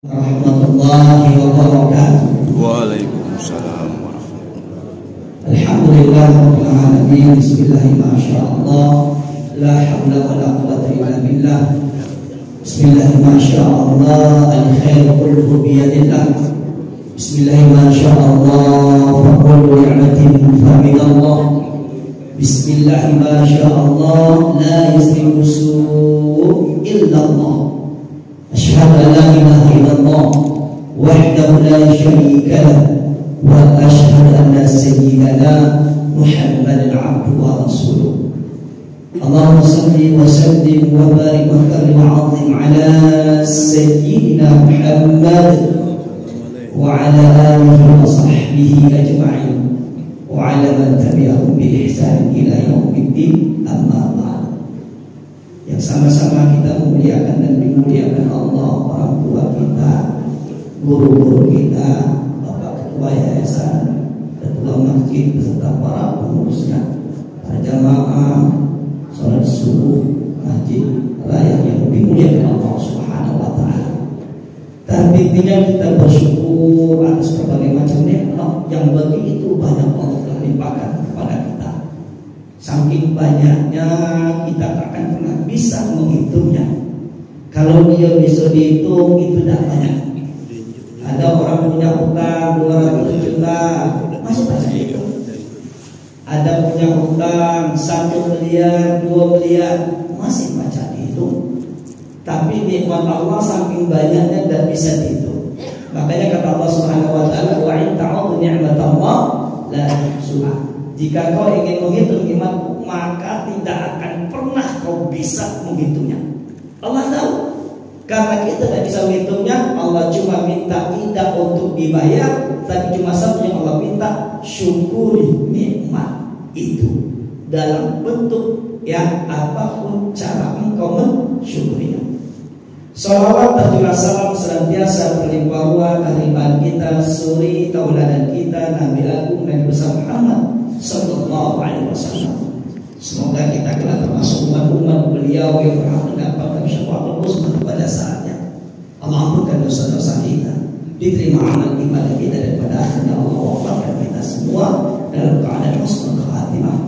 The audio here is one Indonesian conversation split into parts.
Warahmatullahi wabarakatuh. Waalaikumsalam warahmatullahi. Alhamdulillah rabbil alamin. Bismillahirrahmanirrahim. La haula wala quwwata illa billah. Bismillahirrahmanirrahim. Al-khair kulluhu bi yadillah. Bismillahirrahmanirrahim. Fa kullu ni'matin fa min Allah. Bismillahirrahmanirrahim. La yusrifu su' illa Allah. Asyhadu an la ilaha illallah wahdahu la syarika lahu wa asyhadu anna sayyidana Muhammadan abduhu wa rasuluh. Allahumma shalli wa sallim wa barik wa karrim wa 'azzim ala sayyidina Muhammad wa ala alihi wa sahbihi ajma'in wa ala man tabi'ahum bi ihsan ila yaumiddin. Amma ba'd. Yang sama-sama kita memuliakan dan dimuliakan Allah, orang tua kita, guru-guru kita, Bapak Ketua Yayasan, Ketua Masjid beserta para pengurusnya, para jamaah salat subuh Masjid Raya yang dimuliakan Allah Subhanahu wa taala. Dan intinya kita bersyukur atas berbagai macam nikmat yang begitu banyak Allah telah limpahkan kepada kita. Saking banyaknya kita takkan pernah bisa menghitungnya. Kalau dia bisa dihitung itu tidak banyak. Ada orang punya utang 200 juta, masih banyak itu. Ada punya utang 1 miliar, 2 miliar, masih banyak dihitung. Tapi nikmat Allah saking banyaknya tidak bisa dihitung. Makanya kata Allah Subhanahu wa taala, wa in ta'udhu ni'matallah la tuhsuha. Jika kau ingin menghitung nikmatku, maka tidak akan pernah kau bisa menghitungnya. Allah tahu. Karena kita tidak bisa menghitungnya, Allah cuma minta tidak untuk dibayar, tapi cuma satu yang Allah minta, syukuri nikmat itu dalam bentuk yang apapun cara engkau mensyukurinya. Salawat dan salam senantiasa berlimpah ruah kehadiran kita, suri tauladan kita, Nabi Agung Nabi besar Muhammad sallallahu alaihi wasallam. Semoga kita kelak termasuk umat beliau yang berhak mendapatkan syafaatul uzma pada saatnya. Allah ampunkan dosa-dosa kita, diterima amal ibadah kita, dan pada akhirnya Allah wafatkan kita semua dalam keadaan husnul khatimah.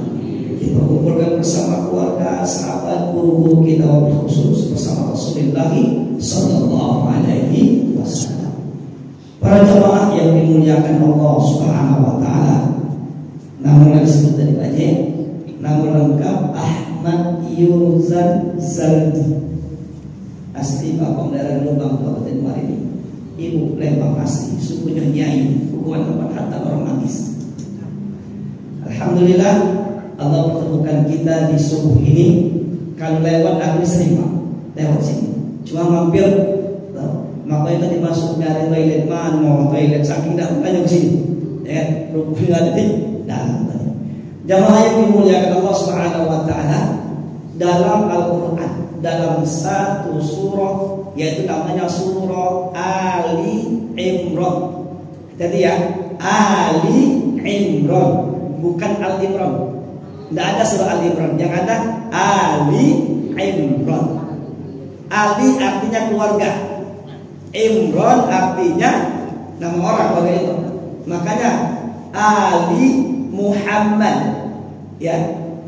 Kita kumpulkan bersama keluarga, sahabat, guru-guru kita, wabil khusus bersama Rasulullah sallallahu alaihi wasallam. Para jamaah yang dimuliakan Allah Subhanahu wa taala. Namun disebut dari Baje, namun lengkap Ahmad Yurzan Zaldi, asli Bapak daerah Lubang Kabupaten Waringin, ibu Lembang asli, sukunya Nyai, hubungan tempat harta orang magis. Alhamdulillah Allah pertemukan kita di subuh ini. Kalau lewat aku sering Pak, lewat sini, cuma mampir. Makanya tadi masuk nyari toilet mana, mau toilet saking tidak banyak ke sini. Ya, rupanya ada di dalam. Jamaah yang dimuliakan Allah Subhanahu wa taala, dalam Al-Qur'an, dalam satu surah yaitu namanya surah Ali Imran. Jadi ya, Ali Imran, bukan Al Imran. Tidak ada surah Ali Imran, yang ada Ali Imran. Ali artinya keluarga, Imran artinya nama orang, keluarga itu. Makanya Ali Muhammad, ya,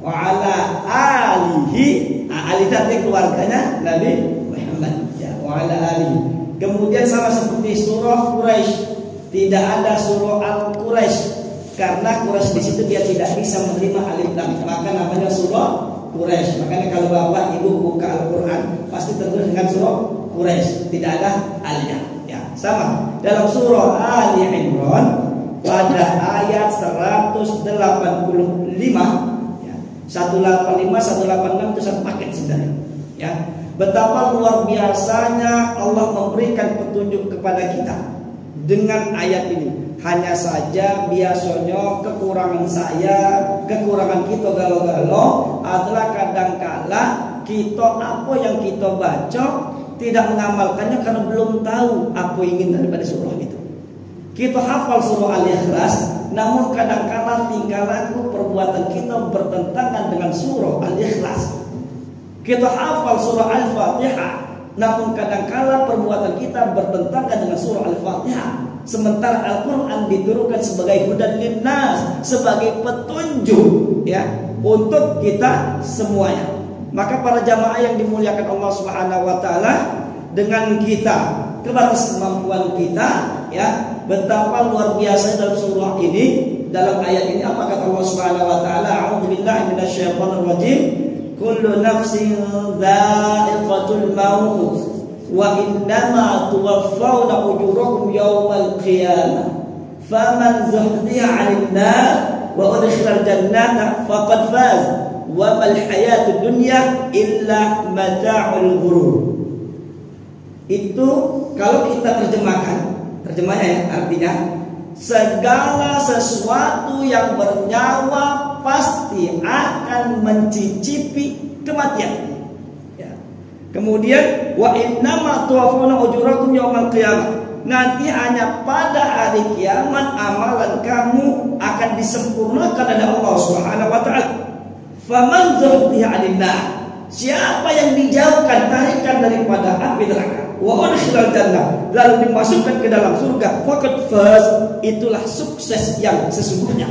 wa ala alihi, ali tadi keluarganya Nabi Muhammad, ya, wa ala alihi. Kemudian sama seperti surah Quraisy, tidak ada surah Al-Quraisy karena Quraisy di situ dia tidak bisa menerima alif lam, maka namanya surah Quraisy. Makanya kalau bapak ibu buka Al-Quran pasti tertulis dengan surah Quraisy, tidak ada alif, ya. Sama dalam surah Ali Imran pada ayat 185, ya, 185, 186 itu satu paket sebenarnya, ya. Betapa luar biasanya Allah memberikan petunjuk kepada kita dengan ayat ini. Hanya saja biasanya kekurangan saya, kekurangan kita galau-galau adalah kadangkala kita apa yang kita baca tidak mengamalkannya karena belum tahu apa ingin daripada surah itu. Kita hafal surah Al-Ikhlas, namun kadang-kadang tingkah laku perbuatan kita bertentangan dengan surah Al-Ikhlas. Kita hafal surah Al-Fatihah, namun kadangkala perbuatan kita bertentangan dengan surah Al-Fatihah. Sementara Al-Quran diturunkan sebagai hudan linnas, sebagai petunjuk ya untuk kita semuanya. Maka para jamaah yang dimuliakan Allah Subhanahu wa taala, dengan kita terbatas kemampuan kita ya, betapa luar biasa dalam surah ini, dalam ayat ini apa kata Allah Subhanahu wa taala? A'udzubillahi minasyaitonir rajim. Kullu nafsin dha'iqatul maut wa innama tuwaffawna ujurakum yawmal qiyamah faman zuhziha 'anil nar wa udkhilal jannata faqad faz wa mal hayatud dunya illa mata'ul ghurur. Itu kalau kita terjemahnya ya, artinya segala sesuatu yang bernyawa pasti akan mencicipi kematian. Ya. Kemudian wa innama tuwaffawna ujurakum yaumal qiyamah. Nanti hanya pada hari kiamat amalan kamu akan disempurnakan oleh Allah Subhanahu wa taala. Faman zuhziha 'anil nar. Siapa yang dijauhkan, tarikan daripada api neraka, wa udkhilal jannah, lalu dimasukkan ke dalam surga, faqad faz, itulah sukses yang sesungguhnya.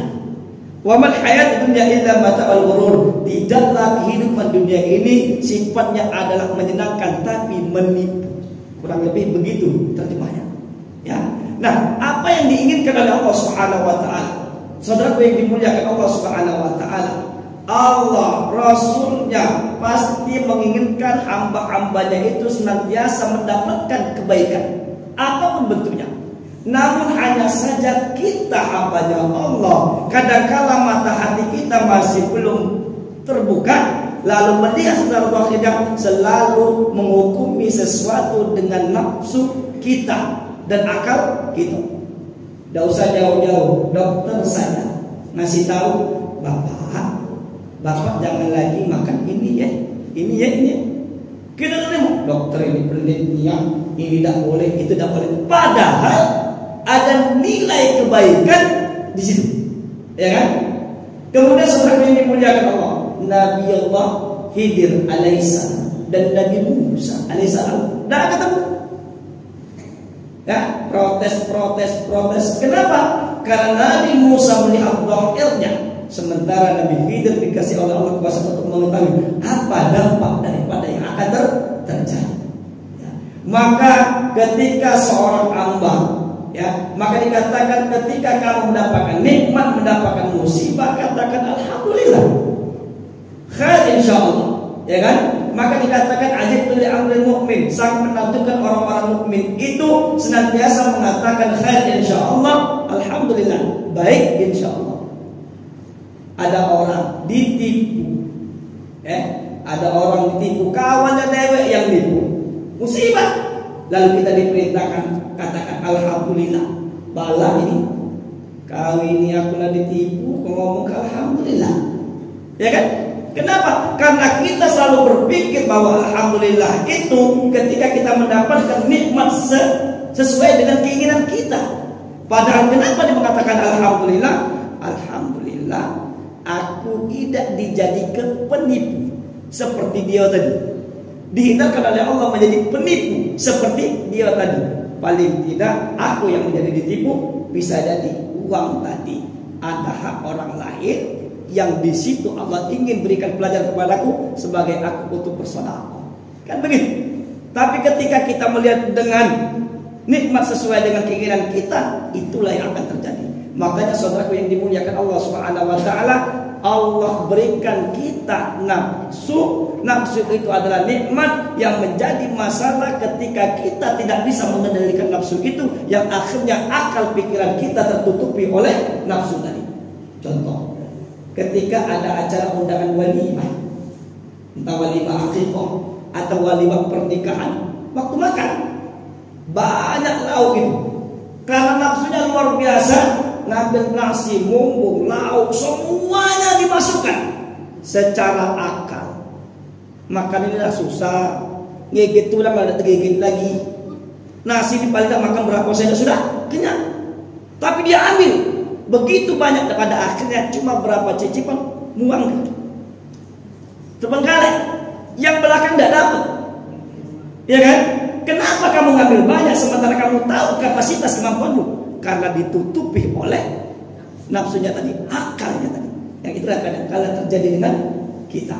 Wa mal hayatud dunya illa mata'ul ghurur. Tidaklah kehidupan dunia ini sifatnya adalah menyenangkan tapi menipu. Kurang lebih begitu terjemahnya. Ya. Nah, apa yang diinginkan oleh Allah Subhanahu wa taala? Saudaraku yang dimuliakan Allah Subhanahu wa taala, Allah, Rasulnya pasti menginginkan hamba-hambanya itu senantiasa mendapatkan kebaikan apapun bentuknya. Namun hanya saja kita hambanya Allah, kadangkala mata hati kita masih belum terbuka, lalu melihat saudara-saudara selalu menghukumi sesuatu dengan nafsu kita dan akal kita. Tidak usah jauh-jauh, dokter saya ngasih tahu, Bapak jangan lagi makan ini ya. Kita terima, dokter ini penelitian, ini tidak boleh, itu tidak boleh. Padahal ada nilai kebaikan di situ, ya kan? Kemudian saudara yang dimuliakan Allah, Nabi Allah Khidir alaihissalam dan Nabi Musa alaihissalam dah ketemu. Ya, protes. Kenapa? Karena Nabi Musa melihat zahirnya. Sementara Nabi Khidir dikasih oleh Allah kuasa untuk mengetahui apa dampak daripada yang akan terjadi. Ya. Maka ketika seorang hamba, ya, maka dikatakan ketika kamu mendapatkan nikmat, mendapatkan musibah, katakan alhamdulillah, khair insyaallah, ya kan? Maka dikatakan ajib li amril mukmin, sang menentukan orang-orang mukmin itu senantiasa mengatakan khair insyaallah, alhamdulillah, baik insyaallah. Ada orang ditipu, ada orang ditipu, kawannya dewek yang ditipu, musibah. Lalu kita diperintahkan katakan alhamdulillah, bala ini, kau ini aku lah ditipu, kau ngomong alhamdulillah, ya kan? Kenapa? Karena kita selalu berpikir bahwa alhamdulillah itu ketika kita mendapatkan nikmat sesuai dengan keinginan kita. Padahal kenapa dia mengatakan alhamdulillah? Alhamdulillah, aku tidak dijadikan penipu seperti dia tadi. Dihindarkan oleh Allah menjadi penipu seperti dia tadi. Paling tidak aku yang menjadi ditipu, bisa jadi uang tadi ada hak orang lain yang di situ Allah ingin berikan pelajaran kepadaku sebagai aku untuk bersedekah. Kan begitu. Tapi ketika kita melihat dengan nikmat sesuai dengan keinginan kita, itulah yang akan terjadi. Makanya saudaraku yang dimuliakan Allah Subhanahu wa taala, Allah berikan kita nafsu. Nafsu itu adalah nikmat yang menjadi masalah ketika kita tidak bisa mengendalikan nafsu itu, yang akhirnya akal pikiran kita tertutupi oleh nafsu tadi. Contoh, ketika ada acara undangan walimah, entah walimah akikah atau walimah pernikahan, waktu makan banyak lauk itu, karena nafsunya luar biasa, ngambil nasi, mumbung, lauk, semuanya dimasukkan secara akal. Makan ini lah susah, gigit tulang ada gigit lagi. Nasi ini paling tidak makan berapa sendok sudah kenyang, tapi dia ambil begitu banyak, pada akhirnya cuma berapa cicipan muang. Terbengkalai, yang belakang tidak dapat. Ya kan? Kenapa kamu ngambil banyak sementara kamu tahu kapasitas kemampuanmu? Karena ditutupi oleh nafsunya tadi, akalnya tadi. Yang itulah kadang-kadang terjadi dengan kita.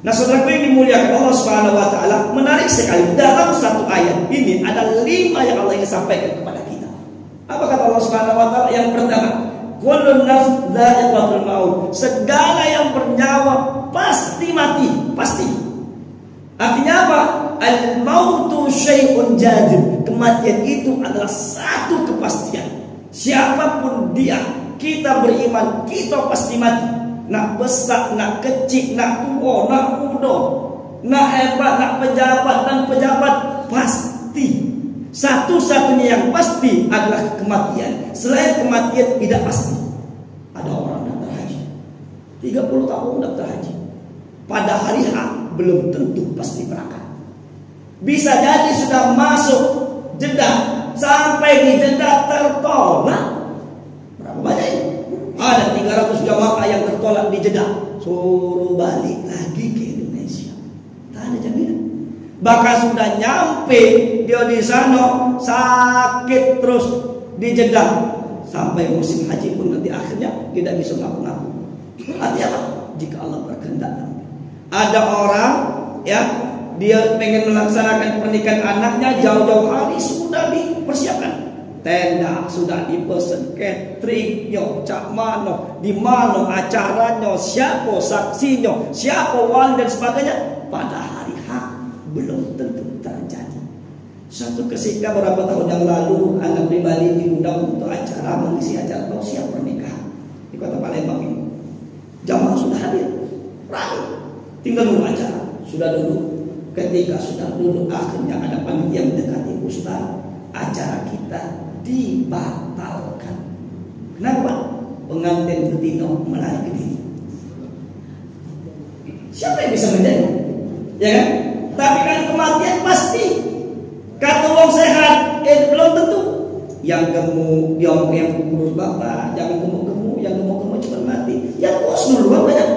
Nah, saudaraku yang dimuliakan Allah Subhanahu wa taala, menarik sekali dalam satu ayat ini ada 5 yang Allah ingin sampaikan kepada kita. Apa kata Allah Subhanahu wa taala? Yang pertama, kullun nafs dha'iqatul maut. Segala yang bernyawa pasti mati, pasti. Artinya apa? Al-mautu syai'un jazim. Kematian itu adalah satu kepastian. Siapapun dia, kita beriman, kita pasti mati. Nak besar, nak kecil, nak tua, nak muda, nak hebat, nak pejabat dan pejabat, pasti. Satu-satunya yang pasti adalah kematian. Selain kematian tidak pasti. Ada orang daftar haji 30 tahun daftar haji, pada hari H belum tentu pasti berangkat. Bisa jadi sudah masuk Jeddah, sampai di Jeddah tertolak. Berapa banyak ini? Ada 300 jamaah yang tertolak di Jeddah, suruh balik lagi ke Indonesia. Tak ada jaminan. Bahkan sudah nyampe dia di sana sakit terus di Jeddah, sampai musim haji pun nanti akhirnya tidak bisa ngaku-ngaku. Artinya apa? Jika Allah berkehendak. Ada orang ya, dia pengen melaksanakan pernikahan anaknya jauh-jauh hari sudah dipersiapkan. Tenda sudah dipesan, cateringnya, cak mano, di mana acaranya, siapa saksinya, siapa wali dan sebagainya. Pada hari H belum tentu terjadi. Suatu ketika beberapa tahun yang lalu, anak pribadi diundang untuk acara, mengisi acara tausiah pernikahan di kota Palembang ini. Jamaah sudah hadir, ramai, tinggal nunggu acara. Sudah duduk. Ketika sudah duduk, akhirnya ada panitia mendekati ustaz, acara kita dibatalkan. Kenapa? Pengantin betina melarikan diri. Siapa yang bisa menjaga? Ya kan? Tapi kan kematian pasti. Kata orang sehat, belum tentu. Yang gemuk, dia mau yang kurus bapak, jangan gemuk-gemuk, yang gemuk-gemuk cepat mati. Yang kurus dulu bapak ya.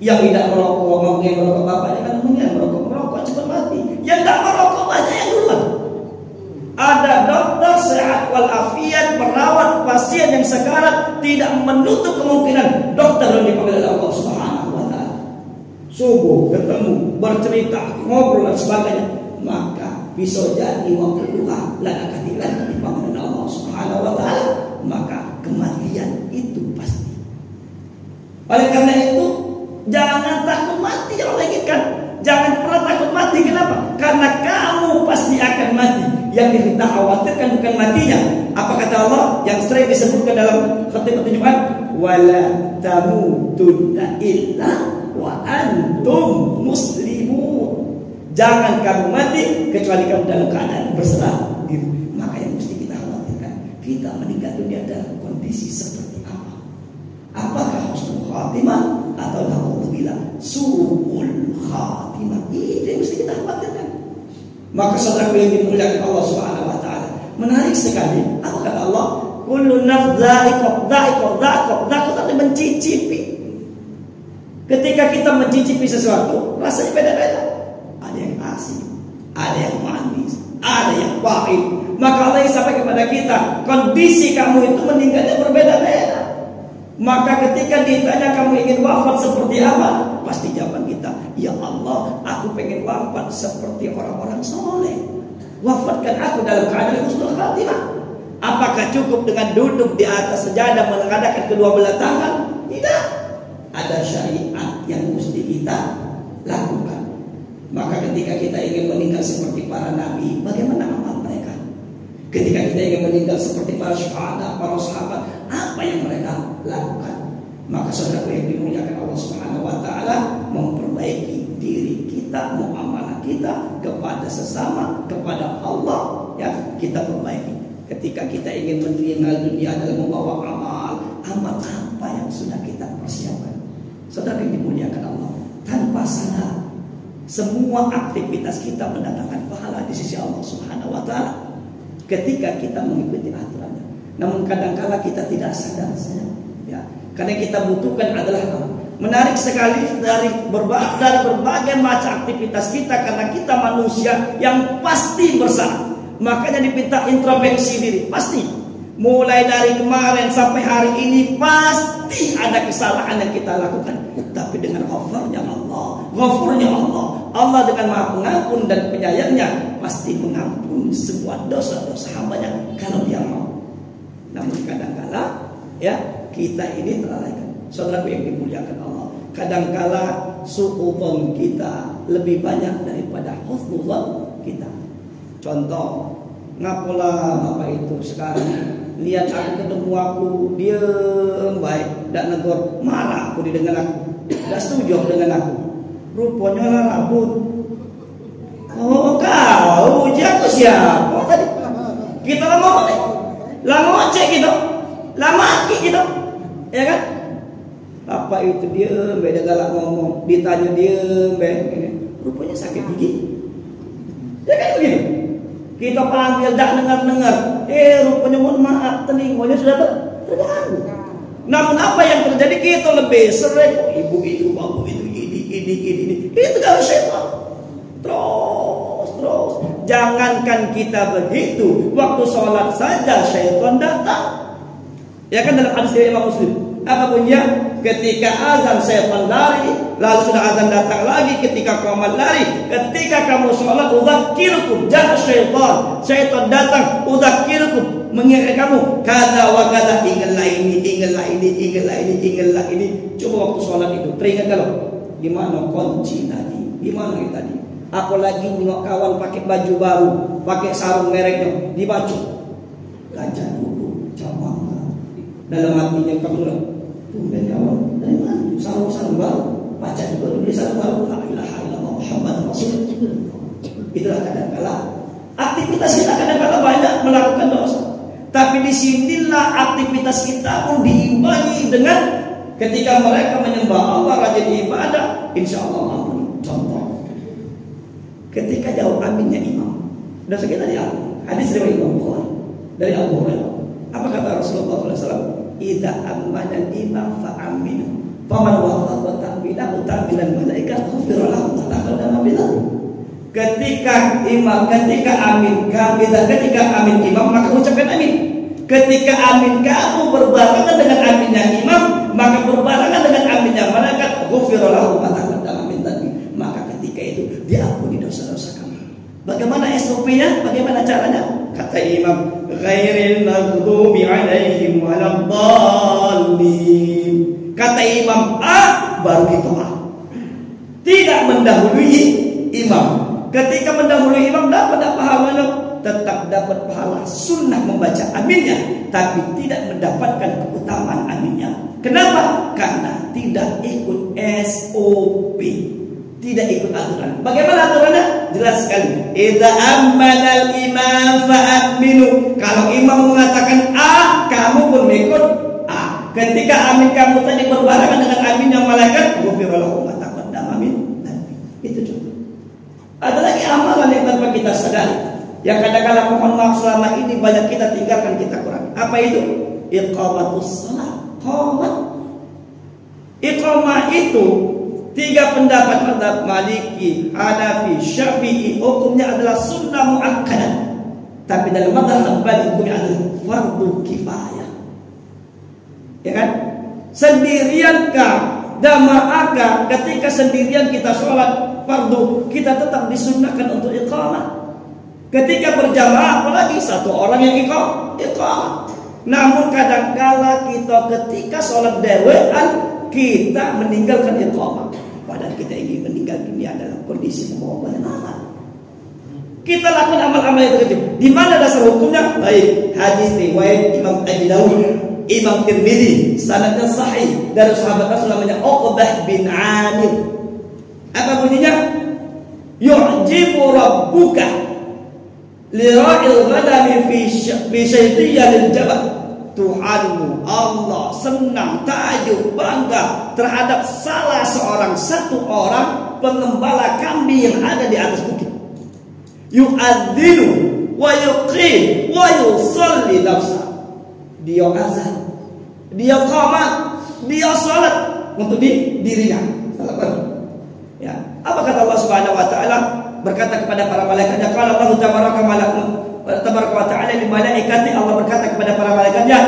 Yang tidak merokok, mau yang merokok bapaknya kan namanya merokok cepat mati. Yang tidak merokok banyak yang duluan. Ada dokter sehat walafiat merawat pasien yang sekarat, tidak menutup kemungkinan dokter yang dipanggil oleh Allah Subhanahu wa taala. Subuh ketemu, bercerita, ngobrol dan sebagainya, maka bisa jadi waktu duha lana katilan dipanggil oleh Allah Subhanahu wa taala, maka kematian itu pasti. Oleh karena itu, jangan takut mati yang Allah inginkan. Jangan pernah takut mati. Kenapa? Karena kamu pasti akan mati. Yang kita khawatirkan bukan matinya. Apa kata Allah yang sering disebutkan dalam khatib Jumat? Wala tamutunna illa wa antum muslimun. Jangan kamu mati kecuali kamu dalam keadaan berserah diri. Maka yang mesti kita khawatirkan, kita meninggal dunia dalam kondisi seperti apa? Apakah husnul khatimah atau naudzubillah su'ul khatimah? Itu yang mesti kita khawatirkan. Maka saudara yang dimuliakan Allah Subhanahu wa taala, menarik sekali. Apa kata Allah? Kullu nafs dha'iqah artinya mencicipi. Ketika kita mencicipi sesuatu, rasanya beda-beda. Ada yang asin, ada yang manis, ada yang pahit. Maka Allah yang sampai kepada kita, kondisi kamu itu meninggalnya berbeda-beda. Maka ketika ditanya kamu ingin wafat seperti apa, pasti jawaban kita, ya Allah, aku pengen wafat seperti orang-orang soleh. Wafatkan aku dalam keadaan husnul khatimah. Apakah cukup dengan duduk di atas sejadah menengadahkan kedua belah tangan? Tidak. Ada syariat yang mesti kita lakukan. Maka ketika kita ingin meninggal seperti para nabi, bagaimana amal mereka? Ketika kita ingin meninggal seperti para syuhada, para sahabat, apa yang mereka lakukan? Maka saudara yang dimuliakan Allah Subhanahu wa taala, memperbaiki diri kita, muamalah kita kepada sesama, kepada Allah, ya kita perbaiki. Ketika kita ingin meninggal dunia dalam membawa amal apa yang sudah kita persiapkan? Saudara yang dimuliakan Allah, tanpa sadar semua aktivitas kita mendatangkan pahala di sisi Allah Subhanahu wa taala ketika kita mengikuti aturannya. Namun kadang-kala kita tidak sadar, ya. Karena kita butuhkan adalah Menarik sekali dari berbagai macam aktivitas kita, karena kita manusia yang pasti bersalah. Makanya dipinta introspeksi diri, pasti. Mulai dari kemarin sampai hari ini pasti ada kesalahan yang kita lakukan. Tapi dengan ghafurnya Allah, Allah dengan Maha Pengampun dan Penyayangnya pasti mengampuni semua dosa-dosa hambanya kalau Dia mau. Namun kadangkala ya kita ini terlalaikan. Saudaraku yang dimuliakan Allah, kadangkala suudzon kita lebih banyak daripada husnudzon kita. Contoh, ngapalah bapak itu sekarang lihat aku ketemu aku diem baik, tidak negur, marah aku dengan aku, tidak setuju dengan aku, rupanya lah rambut. Oh kau jago siapa tadi? Kita lah ngomong nih, lah ngoceh gitu, lah maki gitu, ya kan? Apa itu diem, beda galak ngomong, ditanya diem, rupanya sakit gigi, ya kan begitu. Kita panggil tak dengar, rupanya mohon maaf, telinganya sudah terganggu. Namun apa yang terjadi, kita lebih sering ibu itu, babu itu, ini, itu kalau syaitan. Terus, jangankan kita begitu, waktu sholat saja syaitan datang. Ya kan dalam hadis dari Imam Muslim. Apa bunyinya? Ketika azan syaitan lari, lalu sudah azan datang lagi. Ketika qomat lari, ketika kamu sholat, udzakirukum, jangan syaitan datang, udzakirukum, mengingatkan kamu kada wa kada, ingatlah ini. Coba waktu sholat itu teringat kalau gimana kunci tadi, gimana itu tadi. Apalagi nengok kawan pakai baju baru, pakai sarung mereknya, dibaca baca dulu jamaah. Dalam hatinya kamu tumben kawan, dari mana? Sarung baru, baca juga dulu sarung baru. La ilaha illallah Muhammad Rasulullah. Itulah kadang-kala aktivitas kita kadang-kala banyak melakukan dosa. Tapi disinilah aktivitas kita pun diimbangi dengan ketika mereka menyembah Allah, rajin ibadah, insya Allah ampun. Contoh, ketika jauh aminnya imam, dosa kita diampuni. Hadis riwayat Imam Bukhari dari Abu Hurairah. Apa kata Rasulullah SAW? Idza amana imam fa aminu, faman wafaqa ta'bidahu ta'bidan malaikat ghufira lahu ma taqaddama min dhanbi. Ketika amin imam, maka ucapkan amin. Ketika amin kamu berbarengan dengan aminnya imam, maka berbarengan dengan aminnya malaikat ghufira lahu ma taqaddama min dhanbi. Maka ketika itu diampuni dosa-dosa kamu. Bagaimana SOP-nya? Bagaimana caranya? Kata imam, ghairil maghdubi alaihim waladdallin. Kata imam A, baru kita A. Tidak mendahului imam. Ketika mendahului imam dapat pahalanya, tetap dapat pahala sunnah membaca aminnya, tapi tidak mendapatkan keutamaan aminnya. Kenapa? Karena tidak ikut SOP, tidak ikut aturan. Bagaimana aturannya? Jelas sekali. Idza ammanal imam fa'aminu. Kalau imam mengatakan A, kamu pun ikut A. Ketika amin kamu tadi berbarengan dengan aminnya malaikat, ghufira lahu ma taqaddama min dhanbi. Itu contoh. Ada lagi amalan yang tanpa kita sadari, yang kadang-kadang mohon maaf selama ini banyak kita tinggalkan, kita kurang. Apa itu? Iqamatus shalah. Iqamah itu tiga pendapat mazhab Maliki, Hanafi, Syafi'i, hukumnya adalah sunnah muakkadah. Tapi dalam mazhab Hambali hukumnya adalah fardu kifayah. Ya kan? Sendiriankah dama'aka, ketika sendirian kita sholat fardu, kita tetap disunnahkan untuk iqamah. Ketika berjamaah, apalagi satu orang yang iqamah. Namun kadang-kala kita ketika sholat dewean, kita meninggalkan iqamah. Padahal kita ingin meninggal dunia dalam kondisi membawa banyak amal. Kita lakukan amal-amal yang terkecil. Di mana dasar hukumnya? Baik, hadis riwayat Imam Abi Dawud, Imam Tirmidzi, sanadnya sahih dari sahabat Rasul namanya Uqbah bin Amir. Apa bunyinya? Yu'jibu rabbuka lira'il ghadami fi syai'iyil jabal. Tuhanmu Allah senang, takjub, bangga terhadap satu orang pengembala kambing yang ada di atas bukit. Yu'adzinu wa yuqim wa yusalli nafsa. Dia azan, dia qamat, dia salat, untuk dirinya. Ya. Apa kata Allah Subhanahu wa taala? Berkata kepada para malaikatnya, qala Allah tabaraka wa ta'ala li malaikati, Allah berkata kepada para malaikatnya,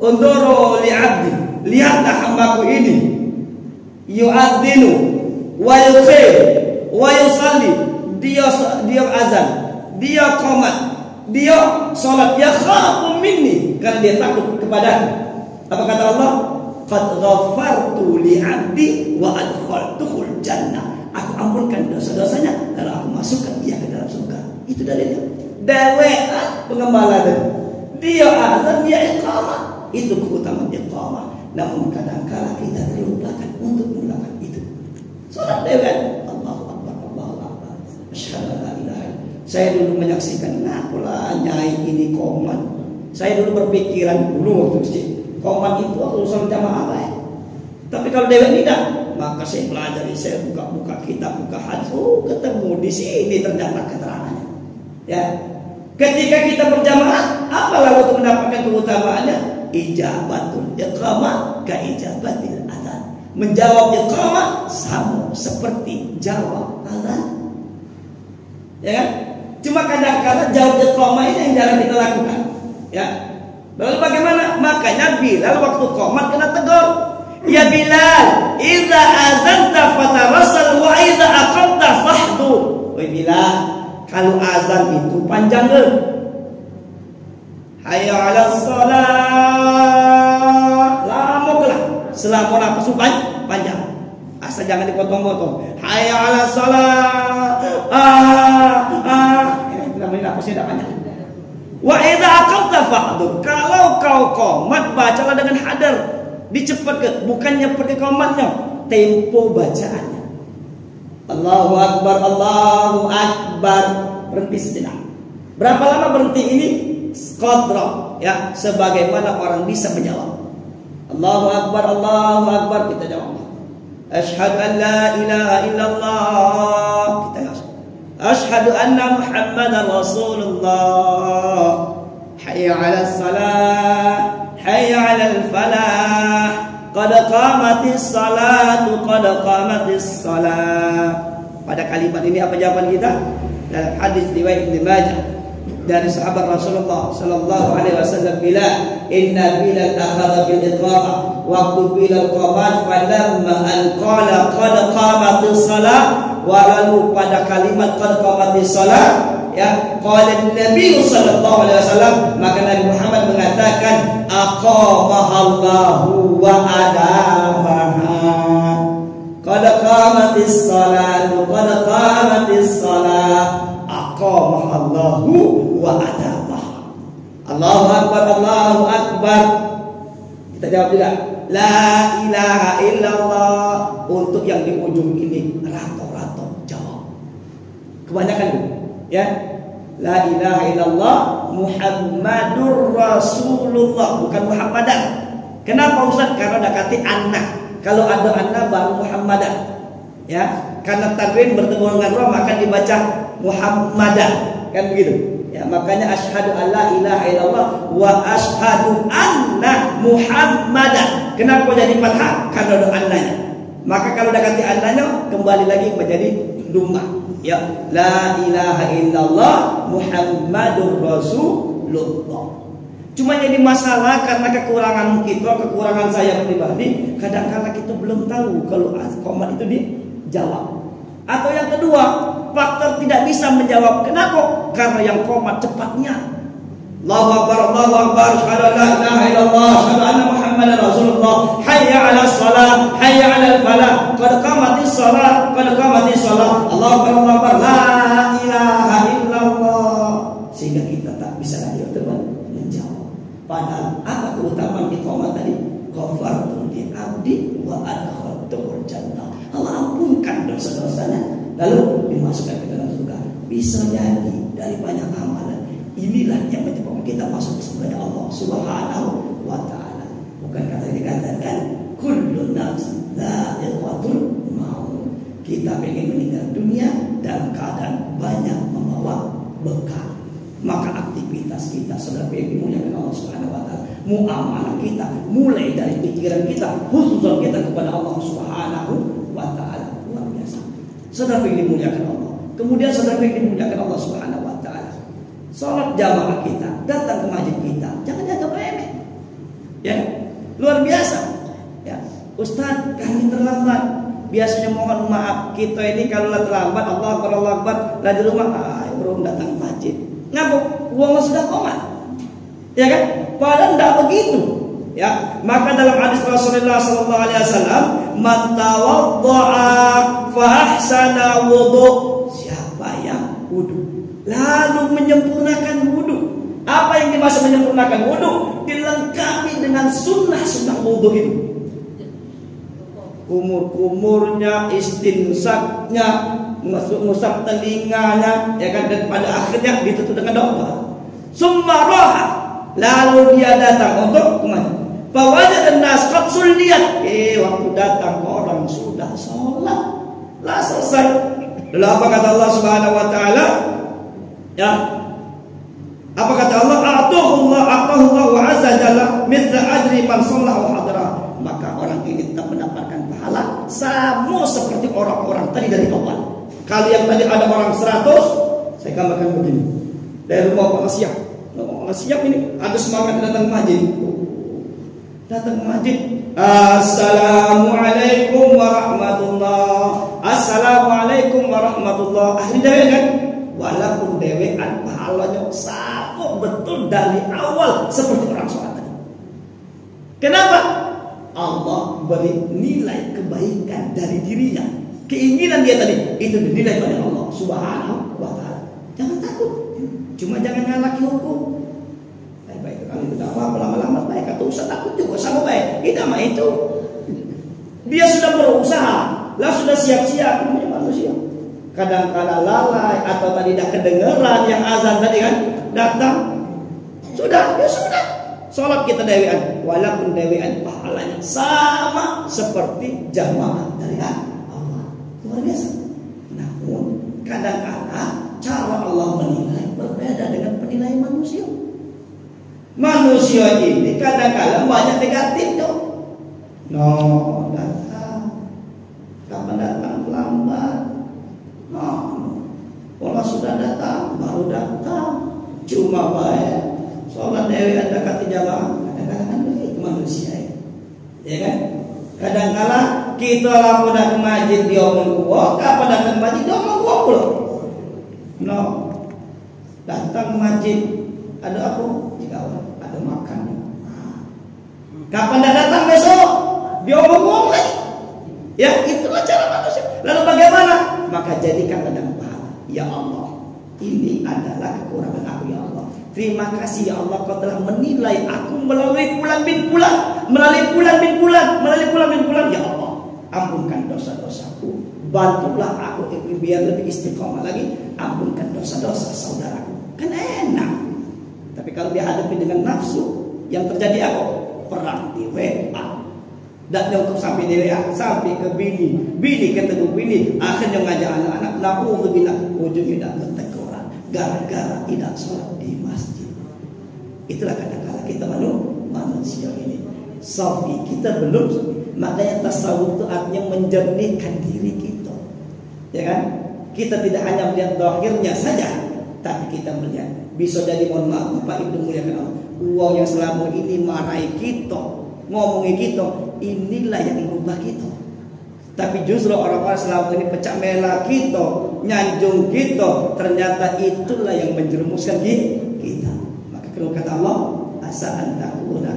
unduru li 'abdi, lihatlah hambaku ini, yu'adzinu wa yuqim wa yusalli, dia azan, dia qomat, dia salat, ya khafu minni, karena dia takut kepadaku. Apa kata Allah? Qad ghafartu li 'abdi wa adkhaltuhul jannah. Aku ampunkan dosa-dosanya, lalu aku masukkan dia ke dalam surga. Itu dalilnya. Dewa pengembala dia azan, dia iqamah. Itu keutamaan iqamah. Namun kadang-kala kita terlupakan untuk melakukan itu. Salat dewa, Allahu Akbar, Allahu Akbar. Asyhadu an la ilaha illallah. Saya dulu menyaksikan, pula nyai ini qomat. Saya dulu berpikiran dulu waktu kecil, qomat itu urusan jamaah ya. Tapi kalau dewa tidak, maka saya pelajari, saya buka kitab, buka hadis, ketemu di sini ternyata keterangannya. Ya, ketika kita berjamaah, apa lalu untuk mendapatkan keutamaannya? Ijabatul iqamah ka ijabatil adzan. Menjawab iqamah sama seperti jawab adzan. Ya kan? Cuma kadang-kadang jawab iqamah ini yang jarang kita lakukan. Ya. Lalu bagaimana? Makanya Bilal waktu qomat kena tegur. Ya Bilal, idza azanta fatarassal wa idza aqamta fahdu. Wahai Bilal, kalau azan itu panjang deh. Hayya 'alas shalah. Lamalah. Selama apa panjang. Asal jangan dipotong-potong. Hayya 'alas shalah. Namanya apa sih tidak panjang. Wa idza aqamta fahdu. Kalau kau qomat, bacalah dengan hadar. Dicepatkan, bukan nyepet ke qomatnya, tempo bacaannya. Allahu Akbar, Allahu Akbar. Berhenti sejenak. Berapa lama berhenti ini? Qadra, ya, sebagaimana orang bisa menjawab. Allahu Akbar, Allahu Akbar, kita jawab. Asyhadu an la ilaha illallah, kita jawab. Asyhadu anna Muhammadar Rasulullah. Hayya 'alas salah, hayya 'alal falah, qad qamatis salatu, qad qamatis salah. Pada kalimat ini apa jawaban kita? Dalam hadis riwayat Ibnu Majah dari sahabat Rasulullah sallallahu alaihi wasallam, inna Bilal akhadha bil iqamah, waktu Bilal qamat, falamma an qala qad qamatis salah, walalu pada kalimat qad qamatis salah, ya, qala Nabi sallallahu alaihi wasallam, maka Nabi Muhammad mengatakan aqamahallahu wa adamaha. Qad qamatis salatu, qad qamatis salah, aqamahallahu wa adamaha. Allahu Akbar, Allahu Akbar. Kita jawab juga la ilaha illallah. Untuk yang di ujung ini rato-rato jawab. Kebanyakan ya, la ilaha illallah Muhammadur Rasulullah, bukan Muhammadan. Kenapa Ustaz? Karena dekati anna. Kalau ada anna baru Muhammadan. Ya, karena tanwin bertemu dengan ra maka dibaca Muhammadan. Kan begitu. Ya, makanya asyhadu alla ilaha illallah wa asyhadu anna Muhammadan. Kenapa jadi fathah? Karena ada annanya. Maka kalau dekati annanya kembali lagi menjadi dumma. Ya, la ilaha illallah Muhammadur Rasulullah. Cuma jadi masalah karena kekurangan kita, kekurangan saya pribadi, kadang-kadang kita belum tahu kalau qomat itu dijawab. Atau yang kedua, faktor tidak bisa menjawab. Kenapa? Karena yang qomat cepatnya. Allahu Akbar, Allahu Akbar, asyhadu an la ilaha illallah, asyhadu anna Muhammadar Rasulullah, hayya 'alas shalah, hayya 'alal falah, qad qamatis shalah, qad qamatis shalah, Allahu Akbar, Allahu Akbar, la ilaha illallah. Sehingga kita tak bisa lagi menjawab. Padahal apa keutamaan iqamah tadi? Ghafartu li 'abdi wa adkhaltuhul jannah. Allah ampunkan dosa-dosanya, lalu dimasukkan ke dalam surga. Bisa jadi dari banyak amalan. Inilah yang menyebabkan kita masuk ke surga Allah Subhanahu wa taala. Bukan kata dikatakan kullu nafsin dha'iqatul maut. Kita ingin meninggal dunia dalam keadaan banyak membawa bekal. Maka aktivitas aktivitas kita, saudara yang dimuliakan Allah Subhanahu wa taala, muamalah kita mulai dari pikiran kita, husnuzon kita kepada Allah Subhanahu wa taala, luar biasa. Saudara yang dimuliakan Allah. Kemudian saudara yang dimuliakan Allah Subhanahu wa taala, salat jamaah kita, datang ke masjid kita, jangan dianggap remeh. Ya, luar biasa. Ya, Ustaz, kami terlambat. Biasanya mohon maaf, kita ini kalau terlambat, Allah Akbar, lah di rumah, belum datang ke masjid. Ngabuk, uangnya sudah komat. Ya kan? Padahal tidak begitu. Ya, maka dalam hadis Rasulullah sallallahu alaihi wasallam, "Man tawadda'a fa ahsana wudu." Siapa yang wudu lalu menyempurnakan wudu. Apa yang dimaksud menyempurnakan wudu? Dilengkapi dengan sunnah-sunnah wudu itu. Kumur-kumurnya, istinsaknya, ngusap telinganya, ya kan, dan pada akhirnya ditutup dengan doa. Summa roha, lalu dia datang untuk kemana? Bawanya dan nasqat suliat. Waktu datang orang sudah sholat, lah selesai. Lalu apa kata Allah Subhanahu Wa Taala? Ya, apa kata Allah? A'tahullah wa azza jalla mithla ajri man sallahu hadra. Maka orang ini tetap mendapatkan pahala sama seperti orang-orang tadi dari awal. Kali yang tadi ada orang 100, saya gambarkan begini. Dari rumah Pak siap. Siap ini ada semangat datang ke masjid. Datang ke masjid. Assalamualaikum warahmatullah. Assalamualaikum warahmatullah. Akhirnya dewean kan? Walaupun dewean pahalanya sama betul dari awal seperti orang sholat tadi. Kenapa? Allah beri nilai kebaikan dari dirinya. Keinginan dia tadi itu dinilai oleh Allah Subhanahu wa taala. Jangan takut. Cuma jangan ngalaki hukum. Baik-baik kalau itu tidak apa lama-lama baik, atau usah takut juga sama baik. Kita mah itu. Dia sudah berusaha, lah sudah siap-siap namanya manusia. Kadang-kala lalai atau tadi tidak kedengeran yang azan tadi kan datang. Sudah, ya sudah. Salat kita dewean, walaupun dewean pahalanya sama seperti jamaah dari Allah. Luar biasa. Namun kadang-kala cara Allah menilai berbeda dengan penilaian manusia. Manusia ini kadang-kala banyak negatif dong. No, datang. Kapan datang lambat? No. Kalau sudah datang, baru datang. Cuma baik. Sholat dewi ada kata jamaah, kadang-kadang begitu manusia ya kan? Kadang-kala kita lalu datang ke masjid dia omong gua, kapan datang ke masjid dia omong gua pula. No, datang ke masjid ada apa? Jika ada makan. Kapan dah datang besok? Dia omong lagi. Ya itulah cara manusia. Lalu bagaimana? Maka jadikan ladang pahala. Ya Allah, ini adalah kekurangan aku ya Allah. Terima kasih ya Allah, kau telah menilai aku melalui bulan bin bulan, ya Allah, ampunkan dosa-dosaku, bantulah aku biar lebih istiqomah lagi, ampunkan dosa-dosa saudaraku. Kan enak. Tapi kalau dihadapi dengan nafsu, yang terjadi apa? Perang di WA. Dan untuk sampai di WA, sampai ke bini ketemu bini, akhirnya ngajak anak-anak, na'udzubillah, ujungnya tidak berteguran gara-gara tidak sholat di masjid. Itulah kadang-kadang kita manusia ini safi, kita belum. Makanya tasawuf itu artinya menjernihkan diri kita, ya kan? Kita tidak hanya melihat zahirnya saja, tapi kita melihat bisa jadi, mohon maaf Bapak Ibu muliakan Allah, uang yang selama ini marahi kita, ngomongi kita, inilah yang merubah kita. Tapi justru orang-orang selama ini pecah belah kita, nyanjung kita, ternyata itulah yang menjerumuskan kita. Maka kalau kata Allah, asa antakuna,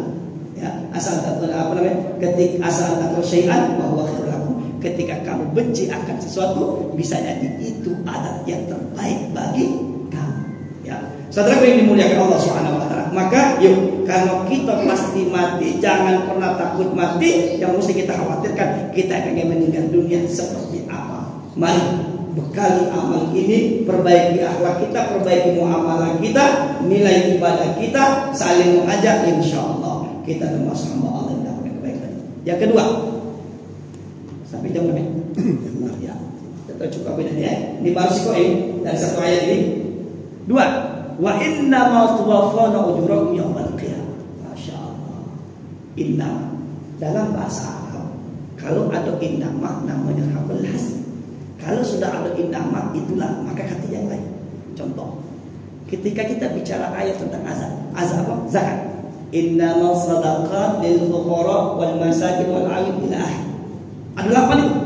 ya, asa antakuna apa namanya? Ketika asa antakuna syai'an bahwa khairakum, ketika kamu benci akan sesuatu, bisa jadi itu adat yang terbaik bagi kamu. Ya, saudara yang dimuliakan Allah Subhanahu wa taala. Maka yuk, kalau kita pasti mati, jangan pernah takut mati. Yang mesti kita khawatirkan, kita akan meninggal dunia seperti apa. Mari bekali amal ini, perbaiki akhlak kita, perbaiki muamalah kita, nilai ibadah kita, saling mengajak, insyaallah kita termasuk hamba Allah yang dapat kebaikan. Yang kedua, sampai jam berapa? Maaf ya, kita cukup beda ya. Ini baru sikoin dari satu ayat ini. Dua, Wa innamal tuwaffawna ujurakum yaumal qiyamah. Masya Allah. Innama dalam bahasa Arab kalau ada innama namanya hafal hasb. Kalau sudah ada innama itulah maka kata yang lain. Contoh, ketika kita bicara ayat tentang azan apa? Zakat. Innamal sadaqat lil fuqara wal masakin wal 'alim ila akhir. Ada 8 itu.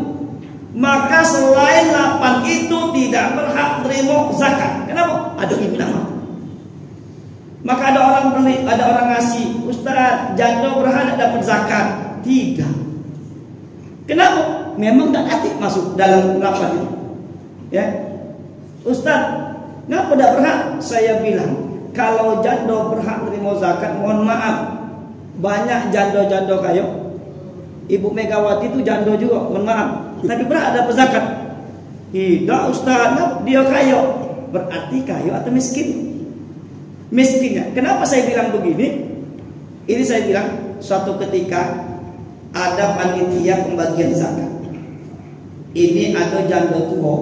Maka selain 8 itu tidak berhak menerima zakat. Kenapa? Ada innama. Maka ada orang beli, ada orang ngasih, Ustaz, janda berhak dapat zakat. Tidak. Kenapa? Memang tak atik masuk dalam 8 itu. Ya. Ustaz, kenapa tidak berhak? Saya bilang, kalau janda berhak menerima zakat, mohon maaf, banyak janda-janda kayo. Ibu Megawati itu janda juga, mohon maaf, tapi berhak dapat zakat. Tidak Ustaz, dia kayo. Berarti kayo atau miskin? Miskinnya. Kenapa saya bilang begini? Ini saya bilang suatu ketika ada panitia pembagian zakat. Ini ada janda tua,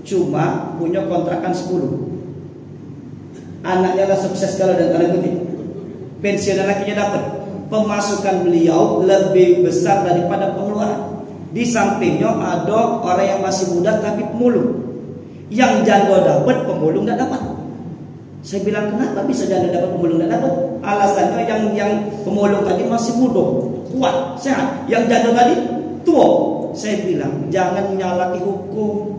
cuma punya kontrakan 10. Anaknya lah sukses kalau dan tanda kutip. Pensiun lakinya dapat. Pemasukan beliau lebih besar daripada pengeluaran. Di sampingnya ada orang yang masih muda tapi pemulung. Yang janda dapat, pemulung tidak dapat. Saya bilang kenapa bisa janda dapat, pemulung tidak dapat? Alasannya yang pemulung tadi masih muda, kuat, sehat. Yang janda tadi tua. Saya bilang jangan menyalahi hukum.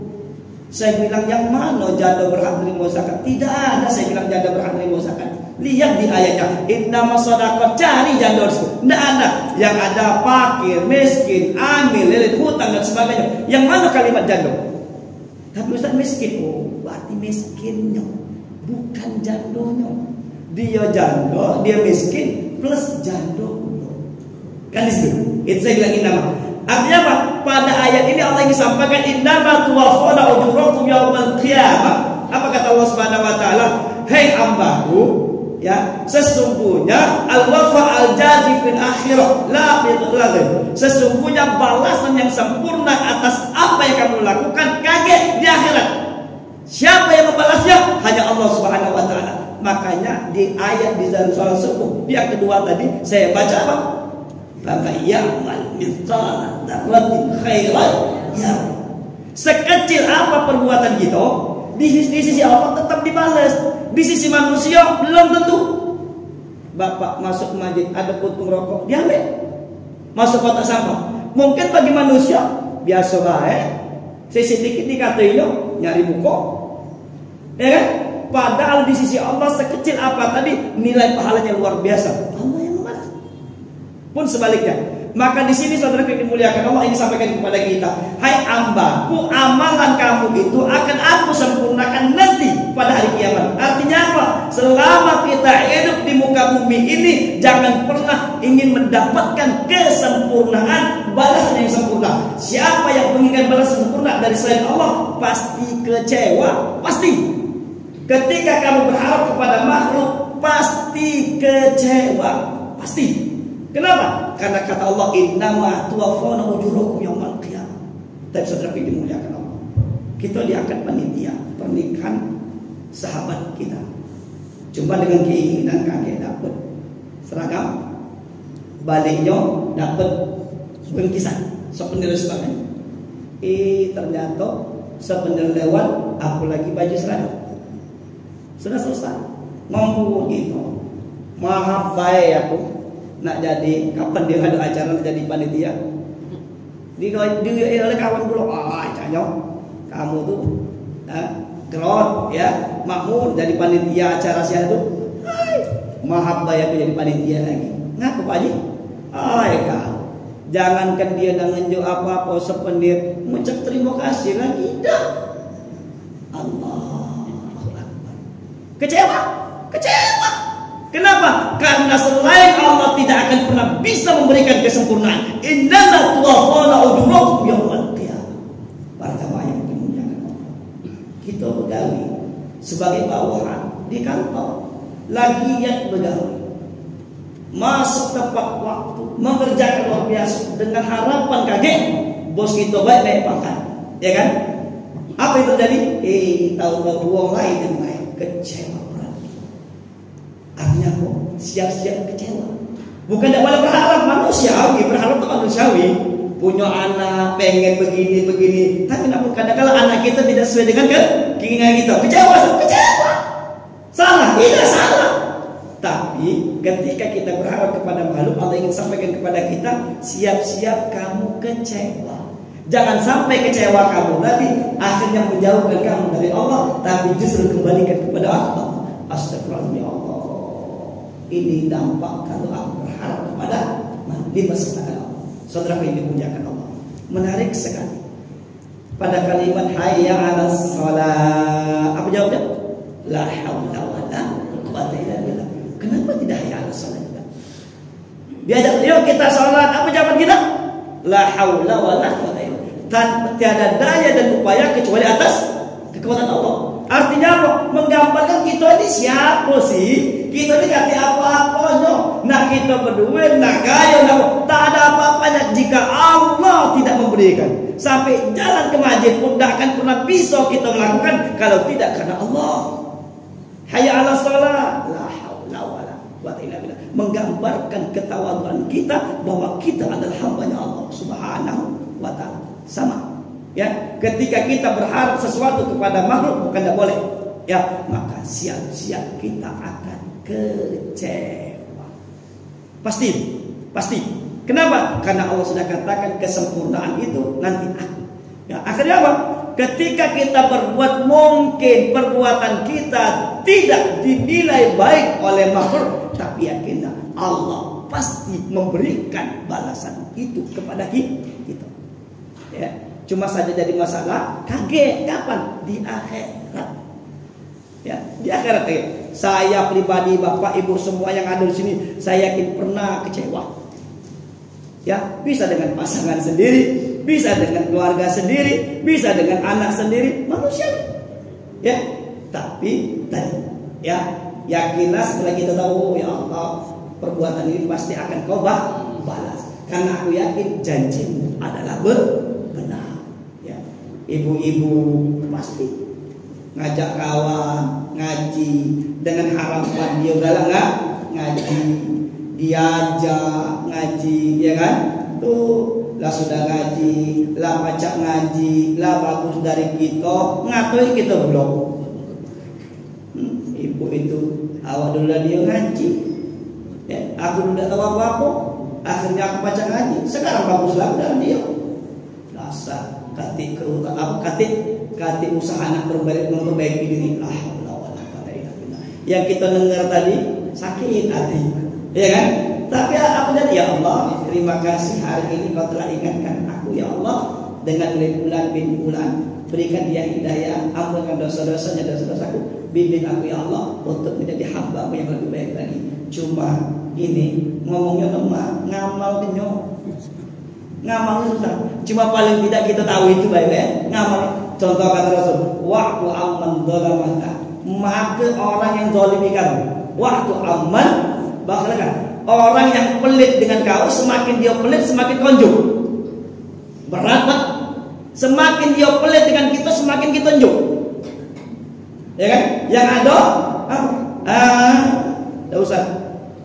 Saya bilang yang mana janda berhak menerima zakat? Tidak ada saya bilang janda berhak menerima zakat. Lihat di ayatnya, innamas shadaqat, cari janda tersebut. Tidak ada. Yang ada fakir, miskin, amil, lilit, hutang dan sebagainya. Yang mana kalimat janda? Tapi Ustaz miskin. Oh, berarti miskinnya, bukan jandonya. Dia janda, dia miskin plus jando. Kan disitu. Itu saya bilang innama. Artinya apa? Pada ayat ini Allah ingin sampaikan innama tuwaffawna ujurakum yaumal qiyamah. Apa kata Allah Subhanahu wa taala? Hei hambaku, ya, sesungguhnya al-wafa al-jazi fil akhirah la fil ghadab. Sesungguhnya balasan yang sempurna atas apa yang kamu lakukan kaget di akhirat. Siapa yang membalasnya? Hanya Allah Subhanahu wa taala. Makanya di ayat di dalam surah subuh yang kedua tadi saya baca apa? Maka ya'mal mithqala dzarratin khairan ya. Sekecil apa perbuatan kita, di sisi Allah tetap dibalas. Di sisi manusia belum tentu. Bapak masuk masjid ada puntung rokok, diambil. Masuk kotak sampah. Mungkin bagi manusia biasa baik. Sisi dikit dikatakan nyari buku. Ya kan? Padahal di sisi Allah sekecil apa tadi nilai pahalanya luar biasa. Allah yang membalas. Pun sebaliknya. Maka di sini saudara yang dimuliakan Allah ini sampaikan kepada kita, hai hambaku, amalan kamu itu akan aku sempurnakan nanti pada hari kiamat. Artinya apa? Selama kita hidup di muka bumi ini, jangan pernah ingin mendapatkan kesempurnaan, balasan yang sempurna. Siapa yang menginginkan balasan sempurna dari selain Allah pasti kecewa, pasti. Ketika kamu berharap kepada makhluk, pasti kecewa, pasti. Kenapa? Karena kata Allah innama tuwaffawna ujurakum yaumal qiyamah. Tapi saudara yang dimuliakan Allah, kita diangkat panitia pernikahan sahabat kita. Cuma dengan keinginan kakek dapat seragam, baliknya dapat bingkisan, souvenir sebagainya. Ternyata souvenir lewat, aku lagi baju seragam. Sudah selesai. Ngomong gitu. Maaf baik aku. Nak jadi kapan dia ada acara nak jadi panitia? Dia oleh kawan dulu, canyok, kamu tuh kerot ya, makmur jadi panitia acara siapa tuh? Maaf bayar jadi panitia lagi. Ngaku Pak Haji? Kau, jangankan dia nak ngenjuk apa-apa sependir, mengucap terima kasih lagi dah. Allahu Akbar. Kecewa. Kenapa? Karena selain Allah tidak akan pernah bisa memberikan kesempurnaan. Innama tuwaffawna ujurakum yaumal qiyamah. Para jamaah yang dimuliakan Allah. Kita begawi sebagai bawahan di kantor, lagi yang begawi. Masuk tepat waktu, mengerjakan luar biasa dengan harapan kaget bos kita baik pangkat. Ya kan? Apa yang terjadi? Tahu-tahu uang lain yang naik, kecewa berat. Artinya apa? Siap-siap kecewa. Bukan tidak boleh berharap, manusiawi, berharap itu manusiawi. Punya anak, pengen begini. Tapi namun kadang-kadang anak kita tidak sesuai dengan keinginan kita. Kecewa. Salah, tidak salah. Tapi ketika kita berharap kepada makhluk, Allah ingin sampaikan kepada kita, siap-siap kamu kecewa. Jangan sampai kecewa kamu tadi akhirnya menjauhkan kamu dari Allah, tapi justru kembalikan kepada Allah. Astagfirullah ya Allah. Ini dampak kalau aku berharap kepada di masa Allah. Saudara yang dimuliakan Allah. Menarik sekali. Pada kalimat hayya 'alas shalah, apa jawabnya? La haula wala quwwata illa billah. Kenapa tidak hayya 'alas shalah juga? Diajak yuk kita salat, apa jawaban kita? La haula wala quwwata illa billah. Tanpa tiada daya dan upaya kecuali atas kekuatan Allah. Artinya apa? Menggambarkan kita ini siapa sih? Kita ini kata apa-apanya. Nah kita berdua, nah gaya, tak ada apa-apanya jika Allah tidak memberikan. Sampai jalan ke masjid pun tak akan pernah bisa kita melakukan kalau tidak karena Allah. Hayya 'alas shalah, la haula wala quwwata illa billah. Menggambarkan ketawaduan kita bahwa kita adalah hamba-Nya Allah Subhanahu wa taala. Sama. Ya, ketika kita berharap sesuatu kepada makhluk bukan tidak boleh. Ya, maka siap-siap kita akan kecewa. Pasti. Kenapa? Karena Allah sudah katakan kesempurnaan itu nanti aku. Ya, akhirnya apa? Ketika kita berbuat, mungkin perbuatan kita tidak dinilai baik oleh makhluk, tapi yakinlah Allah pasti memberikan balasan itu kepada kita. Ya. Cuma saja jadi masalah kaget kapan? Di akhirat. Ya, di akhirat. Saya pribadi, Bapak Ibu semua yang ada di sini, saya yakin pernah kecewa. Ya, bisa dengan pasangan sendiri, bisa dengan keluarga sendiri, bisa dengan anak sendiri, manusia. Ya, tapi tadi ya, yakinlah setelah kita tahu ya Allah, perbuatan ini pasti akan kau balas. Karena aku yakin janjimu adalah benar. Ibu-ibu pasti ngajak kawan ngaji dengan harapan dia udah nggak ngaji, diajak ngaji, ya kan? Tuh lah sudah ngaji, lah pacak ngaji, lah bagus dari kita, ngatoi kita belum. Ibu itu awal dulu dia ngaji, ya, aku udah tahu apa-apa, akhirnya aku pacak ngaji, sekarang baguslah dari dia. Rasa katik usaha anak memperbaiki diri. Yang kita dengar tadi sakit hati, ya kan? Tapi apa jadi ya Allah, terima kasih hari ini kau telah ingatkan aku ya Allah dengan bulan bin bulan, berikan dia hidayah, ampunkan dosa-dosanya, dosa-dosaku, bimbing aku ya Allah untuk menjadi hamba yang lebih baik lagi. Cuma ini ngomongnya lemah, ngamal kenyok. Ngamal susah. Cuma paling tidak kita tahu itu baik ya. Ngamal. Contoh kata Rasul, waktu aman dolamaka, maka orang yang zalimi kamu. Waktu aman, bahkan orang yang pelit dengan kau, semakin dia pelit semakin konjuk. Berat Pak. Semakin dia pelit dengan kita, semakin kita konjuk. Ya kan? Yang ada tidak usah.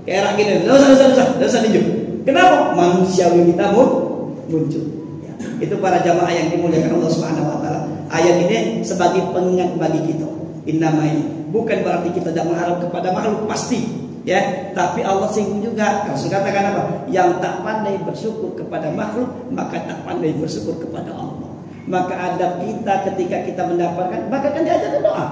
Kayak gini, tidak usah dijuk. Kenapa? Manusiawi kita muncul. Ya, itu para jamaah yang dimuliakan Allah Subhanahu wa taala. Ayat ini sebagai pengingat bagi kita. Innama ini bukan berarti kita tidak mengharap kepada makhluk, pasti, ya. Tapi Allah singgung juga. Rasul katakan apa? Yang tak pandai bersyukur kepada makhluk, maka tak pandai bersyukur kepada Allah. Maka adab kita ketika kita mendapatkan, maka kan diajarkan doa.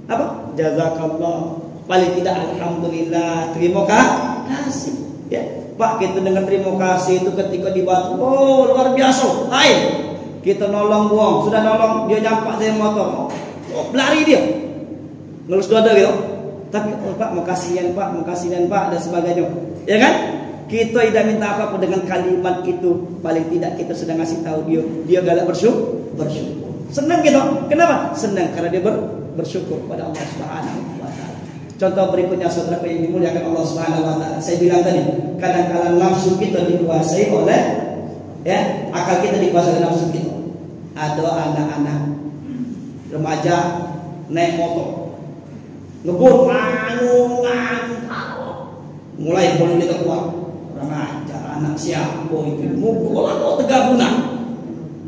Apa? Jazakallah. Paling tidak alhamdulillah, terima kasih. Ya. Pak, kita dengar terima kasih itu ketika dibantu. Oh, luar biasa. Lain. Kita nolong buang, sudah nolong, dia nyampak dari motor. Oh, lari dia. Ngelus dada gitu. Tapi oh, Pak, makasihan Pak dan sebagainya. Ya kan? Kita tidak minta apa-apa dengan kalimat itu. Paling tidak kita sudah ngasih tahu dia galak bersyukur. Senang gitu. Kenapa? Senang karena dia bersyukur kepada Allah Subhanahu wa taala. Contoh berikutnya saudara yang dimuliakan Allah Subhanahu wa taala. Saya bilang tadi, kadang-kadang nafsu kita dikuasai oleh ya, akal kita dikuasai oleh nafsu kita. Ada anak-anak remaja naik motor, ngebut mulai boleh kita keluar. Orang ajar anak siapa itu mukul atau tegabunan.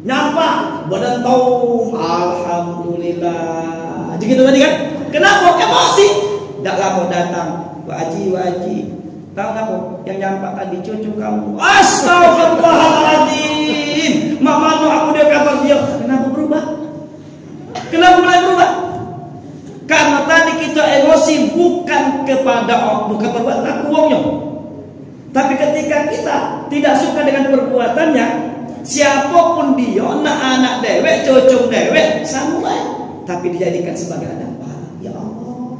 Nyapa badan tahu alhamdulillah. Jadi gitu tadi kan? Kenapa? Emosi. Tidak lama datang. Waji. Tahu kamu yang nyampak tadi cucu kamu. Astagfirullahaladzim. Mama no aku dia kabar dia. Kenapa berubah? Kenapa mulai berubah? Karena tadi kita emosi bukan perbuatan aku wongnya. Tapi ketika kita tidak suka dengan perbuatannya, siapapun dia, anak dewek, cucu dewek, sama. Tapi dijadikan sebagai anak pahala. Ya Allah.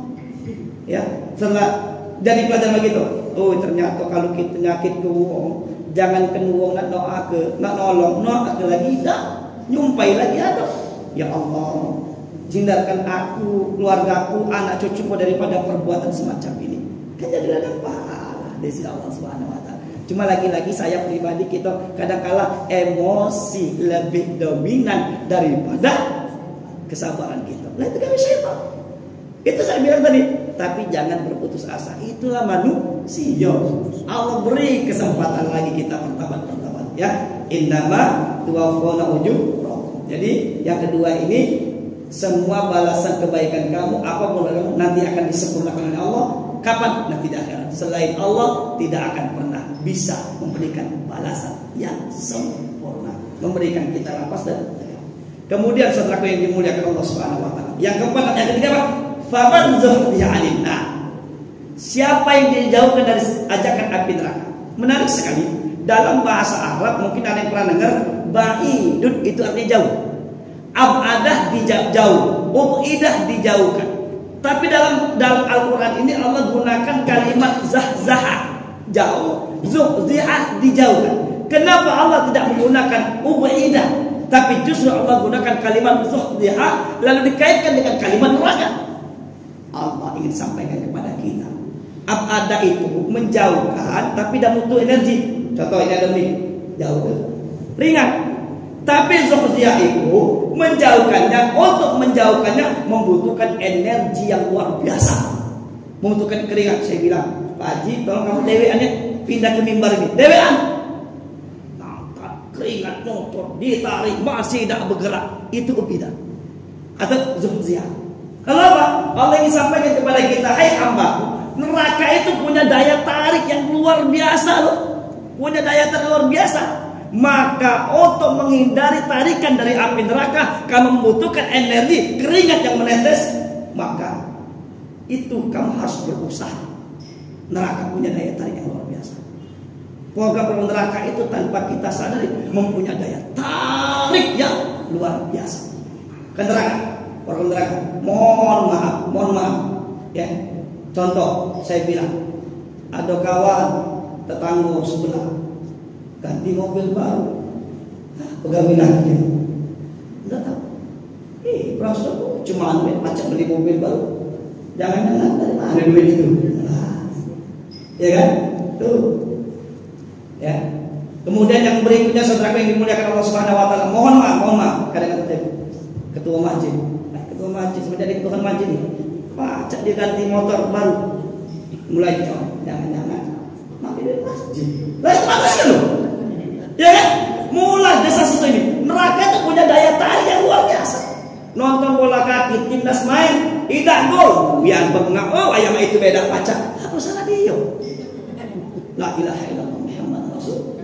Ya, setelah jadi pelajaran begitu. Oh, ternyata kalau kita nyakit ke wong, jangan ke wong nak doa ke, nak nolong, nak lagi dah, nyumpai lagi ada. Ya Allah, hindarkan aku, keluargaku, anak cucuku daripada perbuatan semacam ini. Kan jadi anak pahala dari sisi Allah Subhanahu wa taala. Cuma lagi-lagi saya pribadi kita kadang-kala emosi lebih dominan daripada kesabaran kita. Nah itu kan syaitan. Itu saya bilang tadi. Tapi jangan berputus asa. Itulah manusia. Allah beri kesempatan lagi kita bertobat. Ya, innama tuwaffawna ujurakum. Jadi yang kedua ini semua balasan kebaikan kamu apapun nanti akan disempurnakan oleh Allah. Kapan? Nanti di akhirat. Selain Allah tidak akan pernah bisa memberikan balasan yang sempurna, memberikan kita lapas dan kemudian saudaraku yang dimuliakan Allah Subhanahu wa taala. Yang keempat, yang ketiga apa? Faman zuhriya 'anil nar. Siapa yang dijauhkan dari ajakan api neraka? Menarik sekali. Dalam bahasa Arab mungkin ada yang pernah dengar ba'idun itu artinya jauh. Abadah dijauh, ubidah dijauhkan. Tapi dalam Al-Qur'an ini Allah gunakan kalimat zahzaha, jauh, zuhziha dijauhkan. Kenapa Allah tidak menggunakan ubidah, tapi justru Allah gunakan kalimat zuhziha lalu dikaitkan dengan kalimat neraka? Allah ingin sampaikan kepada kita, abada itu menjauhkan tapi tidak butuh energi. Contoh ini ada nih, jauh, ringan. Tapi zuhziah itu menjauhkannya, untuk menjauhkannya membutuhkan energi yang luar biasa, membutuhkan keringat. Saya bilang, Pak Haji, tolong kamu dewean ya, pindah ke mimbar ini, dewean. Keringat motor ditarik masih tidak bergerak, itu ubidah atau zuhziah. Kalau apa? Allah ingin sampaikan kepada kita, hai hamba, neraka itu punya daya tarik yang luar biasa loh, punya daya tarik luar biasa. Maka untuk menghindari tarikan dari api neraka, kamu membutuhkan energi, keringat yang menetes. Maka itu kamu harus berusaha. Neraka punya daya tarik yang luar biasa. Program neraka itu tanpa kita sadari mempunyai daya tarik yang luar biasa. Ke neraka, program neraka. Mohon maaf. Ya, contoh saya bilang, ada kawan tetangga sebelah ganti mobil baru, pegawai lagi, enggak tahu. Berasa cuma macam beli mobil baru, jangan dari mana duit itu, ya kan? Tuh, ya. Kemudian yang berikutnya saudara yang dimuliakan Allah Subhanahu Wa Taala, mohon maaf, kadang-kadang ketua masjid menjadi ketua masjid nih, Pak, dia ganti motor baru, mulai jangan mampir dari masjid, lah itu manusia loh. Ya kan? Mulai desa situ ini. Neraka itu punya daya tarik yang luar biasa. Nonton bola kaki, timnas main, tidak gol. Biar bengak, oh ayam itu beda pacar. Apa salah dia? La ilaha illallah Muhammad Rasul.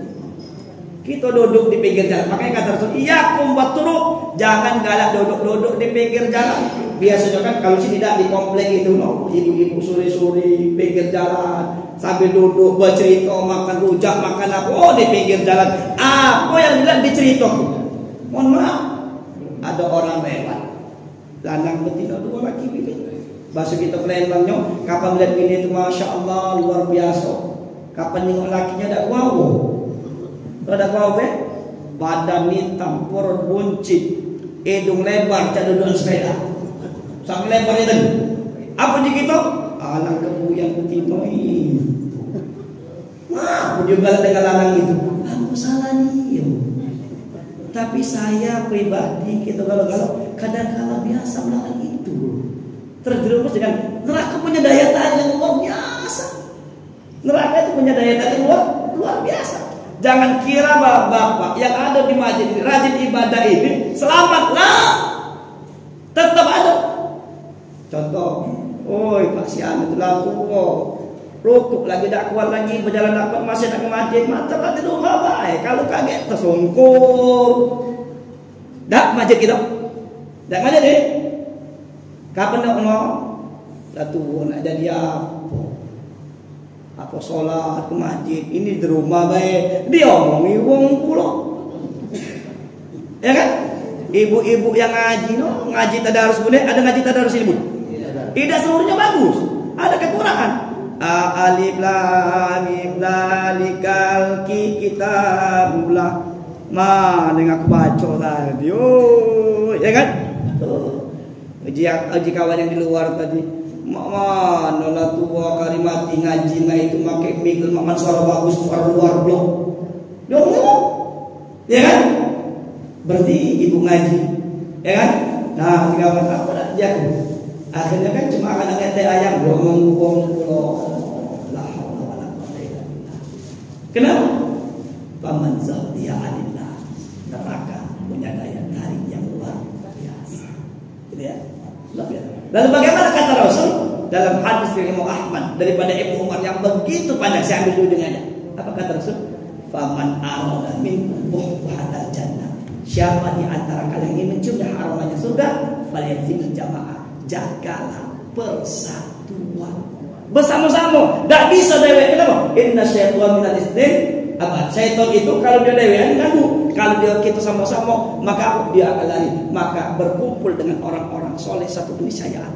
Kita duduk di pinggir jalan. Makanya kata Rasul, iya kumbat turuk. Jangan galak duduk di pinggir jalan. Biasanya kan kalau sini tidak di komplek itu, no, ibu-ibu sore-sore pinggir jalan. Sambil duduk bercerita, makan rujak, makan apa, oh di pinggir jalan. Apa yang dilihat dicerita? Mohon maaf, ada orang lewat, lanang betina dua laki bini. Bahasa kita kelembangnya, kapan melihat bini itu masya Allah luar biasa. Kapan nengok lakinya ada wow, ada wow badan hitam, perut buncit, hidung lebar, caduduan sepeda, sampai lebar itu. Apa begitu? Alang kebu yang betina ini. Wah, dia galak dengan lanang itu. Apa salahnya? Tapi saya pribadi kita galau-galau kadang-kala biasa melakukan itu. Terjerumus dengan neraka punya daya tarik yang luar biasa. Neraka itu punya daya tarik luar biasa. Jangan kira bapak-bapak yang ada di masjid ini rajin ibadah ini selamatlah. Tetap ada. Contoh, oi Pak Sian itu langsung rukuk lagi tak kuat lagi berjalan tak kuat masih nak ke masjid mata di rumah baik. Kalau kaget tersungkur. Dak masjid kita. Dak masjid ni. Kapan nak ngono? Lah tu nak jadi apa sholat ke masjid ini di rumah baik dia omongi wong pula ya kan ibu-ibu yang ngaji ngaji tadarus bune ada ngaji tadarus ini bu tidak seluruhnya bagus ada kekurangan alif lam mim zalikal kitabullah mana yang aku baca tadi ya kan uji kawan yang di luar tadi mana lah tua kalimati ngaji itu pakai mikir makan suara bagus suara luar blok dong ya kan berarti ibu ngaji ya kan nah jika apa dah jago akhirnya kan cuma akan ngete ayam ngomong lah kenapa paman zahdiya alillah neraka punya daya tarik yang luar biasa gitu ya. Lalu bagaimana kata Rasul dalam hadis dari Imam Ahmad daripada Ibnu Umar yang begitu panjang, saya ambil dulu dengannya. Apa kata Rasul? Faman arada minkum buhtal jannah. Siapa di antara kalian ingin mencium aromanya surga, falyazil jamaah. Jagalah persatuan. Bersama-sama. Tak bisa dewek. Kenapa? Inna syaitan minal isnin. Apa? Syaitan itu kalau dia dewean ganggu. Kalau dia kita sama-sama maka dia akan lari. Maka berkumpul dengan orang-orang soleh satu keniscayaan.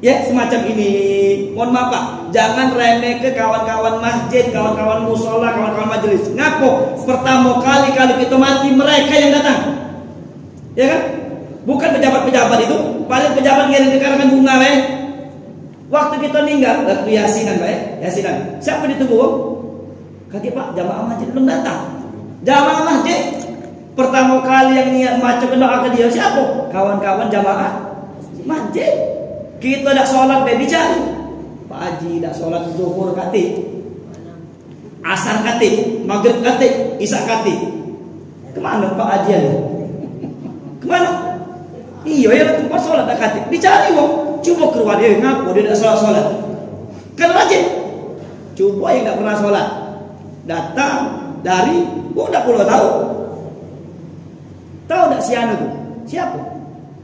Ya semacam ini. Mohon maaf Pak, jangan remeh ke kawan-kawan masjid, kawan-kawan musola, kawan-kawan majelis. Ngapo? Pertama kali kalau kita mati mereka yang datang. Ya kan? Bukan pejabat-pejabat itu. Paling pejabat ngirim ke karangan bunga waktu kita meninggal, waktu yasinan yasinan. Siapa ditunggu? Kaki Pak, jamaah masjid belum datang. Jamaah masjid pertama kali yang niat maca doa ke dia siapa? Kawan-kawan jamaah masjid. Kita dak sholat bicara. Pak Haji dak sholat zuhur kati, asar kati, maghrib kati, isya kati. Kemana Pak Haji ada? Kemana? Iya ya tempat sholat dak kati. Dicari wong. Coba keluar dia ngaku dia dak sholat. Kan rajin. Coba yang dak pernah sholat datang dari udah puluh tahun. Tahu tak Sianu itu? Siapa?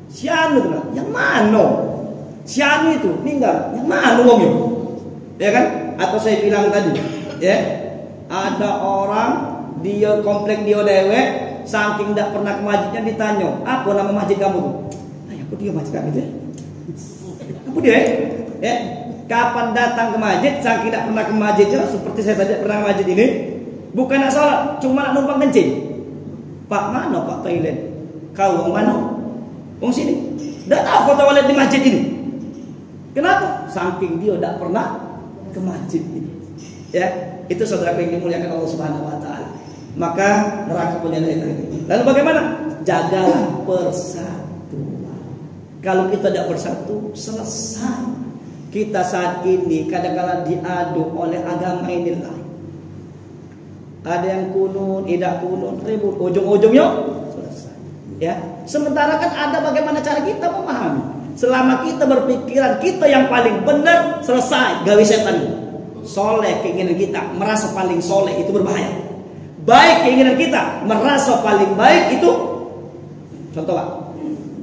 Sianu itu yang mana? Sianu itu meninggal. Yang mana wongnya? Ya kan? Atau saya bilang tadi, ya ada orang dia komplek dia dewek, saking tidak pernah ke masjidnya ditanya, apa nama masjid kamu? Apa dia masjid kamu itu? Apa dia? Ya. Kapan datang ke masjid, saking tidak pernah ke masjidnya, seperti saya saja pernah ke masjid ini, bukan nak sholat, cuma nak numpang kencing. Pak mana Pak toilet? Kau mana? Wong sini. Tidak tahu kau toilet di masjid ini. Kenapa? Saking dia tidak pernah ke masjid ini. Ya, itu saudara yang dimuliakan Allah Subhanahu Wa Taala. Maka neraka punya daya tarik. Lalu bagaimana? Jagalah persatuan. Kalau kita tidak bersatu, selesai. Kita saat ini kadang-kadang diadu oleh agama inilah. Ada yang kunun, tidak kunun, ribut, ujung-ujungnya selesai. Ya, sementara kan ada bagaimana cara kita memahami. Selama kita berpikiran kita yang paling benar, selesai gawe setan. Soleh keinginan kita merasa paling soleh itu berbahaya. Baik keinginan kita merasa paling baik itu. Contoh Pak,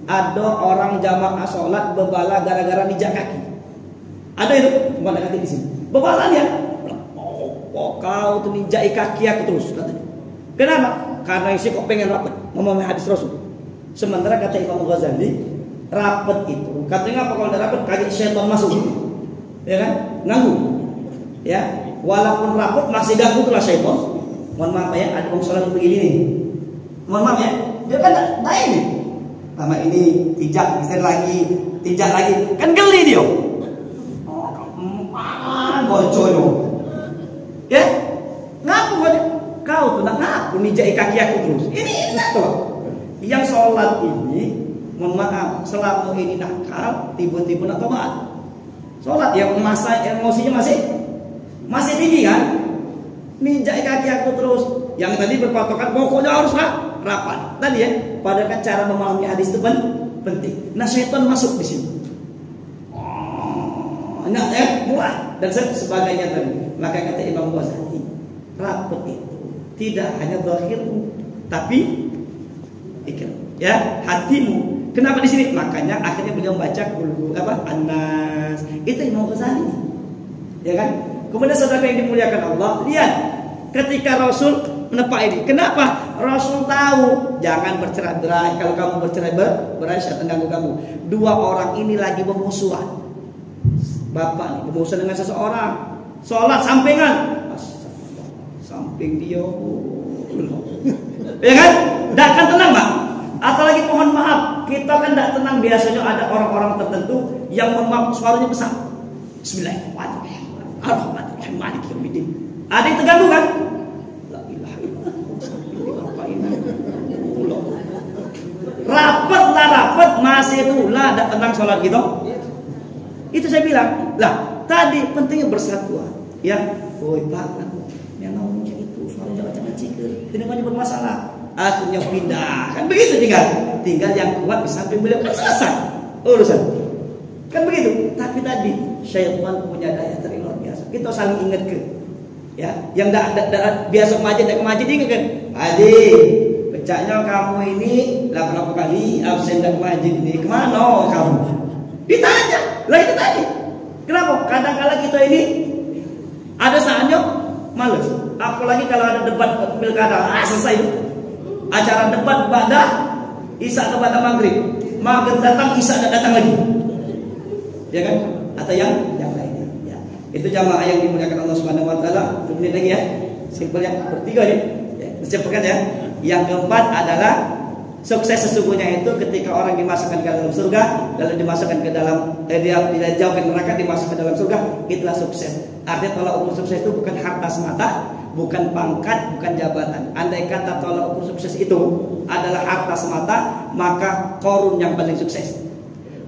ada orang jamaah sholat bebala gara-gara nijak kaki. Ada itu, bukan kaki di sini. Bebala dia. Oh, kau tuh nijai kaki aku terus katanya. Kenapa? Karena isi kok pengen rapat memahami hadis Rasul. Sementara kata Imam Ghazali, rapat itu katanya apa kalau ada rapat kaget syaitan masuk. Ya kan? Ganggu. Ya, walaupun rapat masih ganggu tuh syaitan. Mohon maaf ya, ada orang sholat begini nih. Mohon maaf ya, dia kan tak ini. Lama ini tijak, bisa lagi, tijak lagi. Kan geli dia. Bocoyo. Ya, ngaku kau tuh nak ngaku nijai kaki aku terus. Ini enak tuh. Yang sholat ini, mohon maaf, selama ini nakal, tiba-tiba nak tobat. Sholat yang masa emosinya Masih tinggi kan? Ninjak kaki aku terus. Yang tadi berpatokan pokoknya harus rapat. Tadi ya, padahal kan cara memahami hadis itu penting. Nah, syaitan masuk di sini. Mulai dan sebagainya tadi. Maka kata Imam Ghazali, rapat itu tidak hanya zahirmu, tapi hatimu. Kenapa di sini? Makanya akhirnya beliau baca An-Nas. Itu Imam Ghazali. Ya kan? Kemudian saudara yang dimuliakan Allah, lihat ketika Rasul menepak ini. Kenapa? Rasul tahu jangan bercerai-berai. Kalau kamu bercerai-berai, saya ganggu kamu. Dua orang ini lagi bermusuhan. Bapak nih bermusuhan dengan seseorang. Sholat sampingan. Samping dia. Ya kan? Tidak akan tenang, Pak. Atau lagi mohon maaf, kita kan tidak tenang. Biasanya ada orang-orang tertentu yang suaranya besar. Bismillahirrahmanirrahim. Ar-Rahmanir-Rahim. Ada yang terganggu kan? La ilaha illallah. Rapat masih itulah tidak tenang sholat gitu. Itu saya bilang, lah tadi pentingnya bersatuan. Ya, woi Pak, yang namanya itu suaranya jangan cikir, tidak banyak bermasalah. Akhirnya pindah, kan begitu tinggal yang kuat di samping beliau, kan selesai urusan. Kan begitu. Tapi tadi syaitan punya daya tarik luar biasa. Kita saling ingatkan. Ya, yang biasa ke masjid diingatkan. Haji, pecahnya kamu ini 8 kali absen dari masjid ini. Kemana kamu? Ditanya. Lah itu tadi. Kenapa? Kadang-kala kita ini ada saatnya males. Apalagi kalau ada debat pilkada, selesai itu. Acara debat pada Isya kepada Maghrib datang, Isya datang lagi. Ya kan? Atau yang lainnya. Ya. Itu jamaah yang dimuliakan Allah Subhanahu wa taala. Kemudian lagi ya. Simpelnya bertiga nih. Ya, disebutkan ya. Yang keempat adalah sukses sesungguhnya itu ketika orang dimasukkan ke dalam surga, lalu dimasukkan ke dalam dia dijauhkan neraka, dimasukkan ke dalam surga, itulah sukses. Artinya tolak ukur sukses itu bukan harta semata, bukan pangkat, bukan jabatan. Andai kata tolak ukur sukses itu adalah harta semata, maka Qarun yang paling sukses.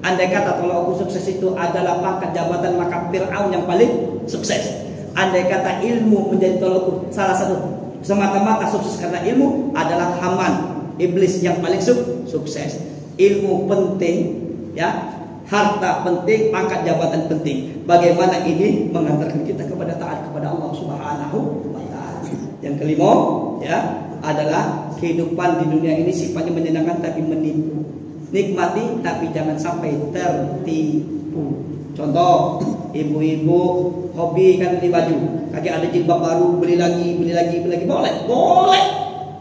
Andai kata tolak ukur sukses itu adalah pangkat, jabatan, maka Fir'aun yang paling sukses. Andai kata ilmu menjadi tolak ukur salah satu semata-mata sukses karena ilmu adalah Haman, iblis yang paling sukses. Ilmu penting, ya. Harta penting, pangkat jabatan penting. Bagaimana ini mengantarkan kita kepada taat kepada Allah Subhanahu wa taala. Yang kelima, ya, adalah kehidupan di dunia ini sifatnya menyenangkan tapi menipu. Nikmati tapi jangan sampai tertipu. Contoh, ibu-ibu hobi kan beli baju. Kaki ada jilbab baru, beli lagi. Boleh.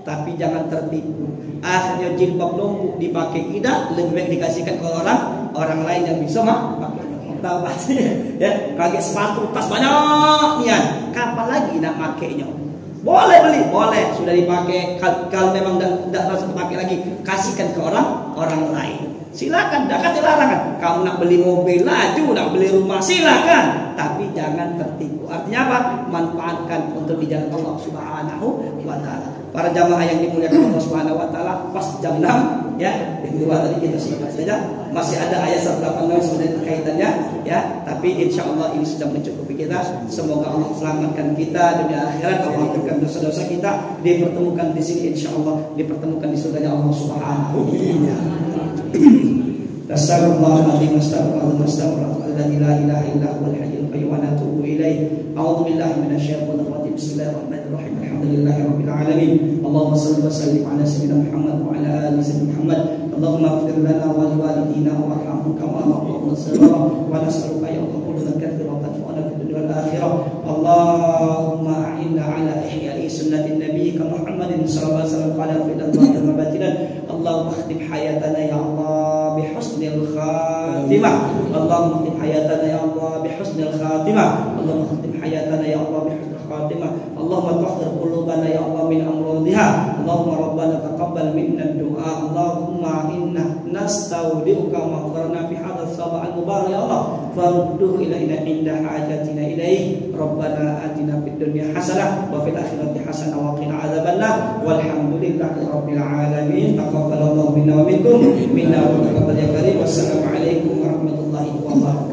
Tapi jangan tertipu. Akhirnya jilbab numpuk dipakai tidak, lebih baik dikasihkan ke orang lain yang bisa pakainya. Tahu pasti ya, pakai sepatu tas banyak ya. Kapan lagi nak pakainya? Boleh beli, boleh sudah dipakai. Kalau memang tidak harus dipakai lagi, kasihkan ke orang lain. Silakan, tidak dilarang kan. Kamu nak beli mobil laju, nak beli rumah silakan, tapi jangan tertipu. Artinya apa? Manfaatkan untuk di jalan Allah Subhanahu wa taala. Para jamaah yang dimuliakan Allah Subhanahu wa taala, pas jam 6 ya, yang kedua tadi kita singkat saja. Masih ada ayat 186 sebenarnya kaitannya ya, tapi insyaallah ini sudah mencukupi kita. Semoga Allah selamatkan kita dunia akhirat, Allah ampunkan dosa-dosa kita, dipertemukan di sini insyaallah, dipertemukan di surganya Allah Subhanahu wa taala. Nasallallahu alaihi la ilaha illa huwal hayyul qayyum wa natubu ilaih. A'udzu billahi minasyaitonir rajim. Bismillahirrahmanirrahim. Alhamdulillahi rabbil alamin. Allahumma shalli wa sallim ala sayyidina Muhammad wa ala ali sayyidina Muhammad. Allahumma ighfir lana wa li walidina warhamhum kama rabbayana shaghira wa nas'aluka ya Allah quluban katsiratan tanfa'una fid dunya wal akhirah. Allahumma a'inna ala ihya'i sunnatin nabiyyika Muhammadin sallallahu alaihi wasallam qala fi al-dhahir wa batinan. Allahumma khtim hayatana ya Allah bi husnil khatimah. Allahumma khtim hayatana ya Allah bi husnil khatimah. Allahumma khtim hayatana ya Allah bi husnil khatimah. Allahumma tahhir qulubana ya Allah min amradiha. Allahumma rabbana taqabbal minna ad-du'a. Allahumma inna nastaudi'uka ma qarna fi hadzal sabah al-mubarak ya Allah farudduhu ilaina inda hajatina ilaihi. Rabbana atina fid dunya hasanah wa fil akhirati hasanah wa qina adzabannar. Walhamdulillahi rabbil alamin. Taqabbalallahu minna wa minkum minna wa taqabbal ya karim. Wassalamu alaikum warahmatullahi wabarakatuh.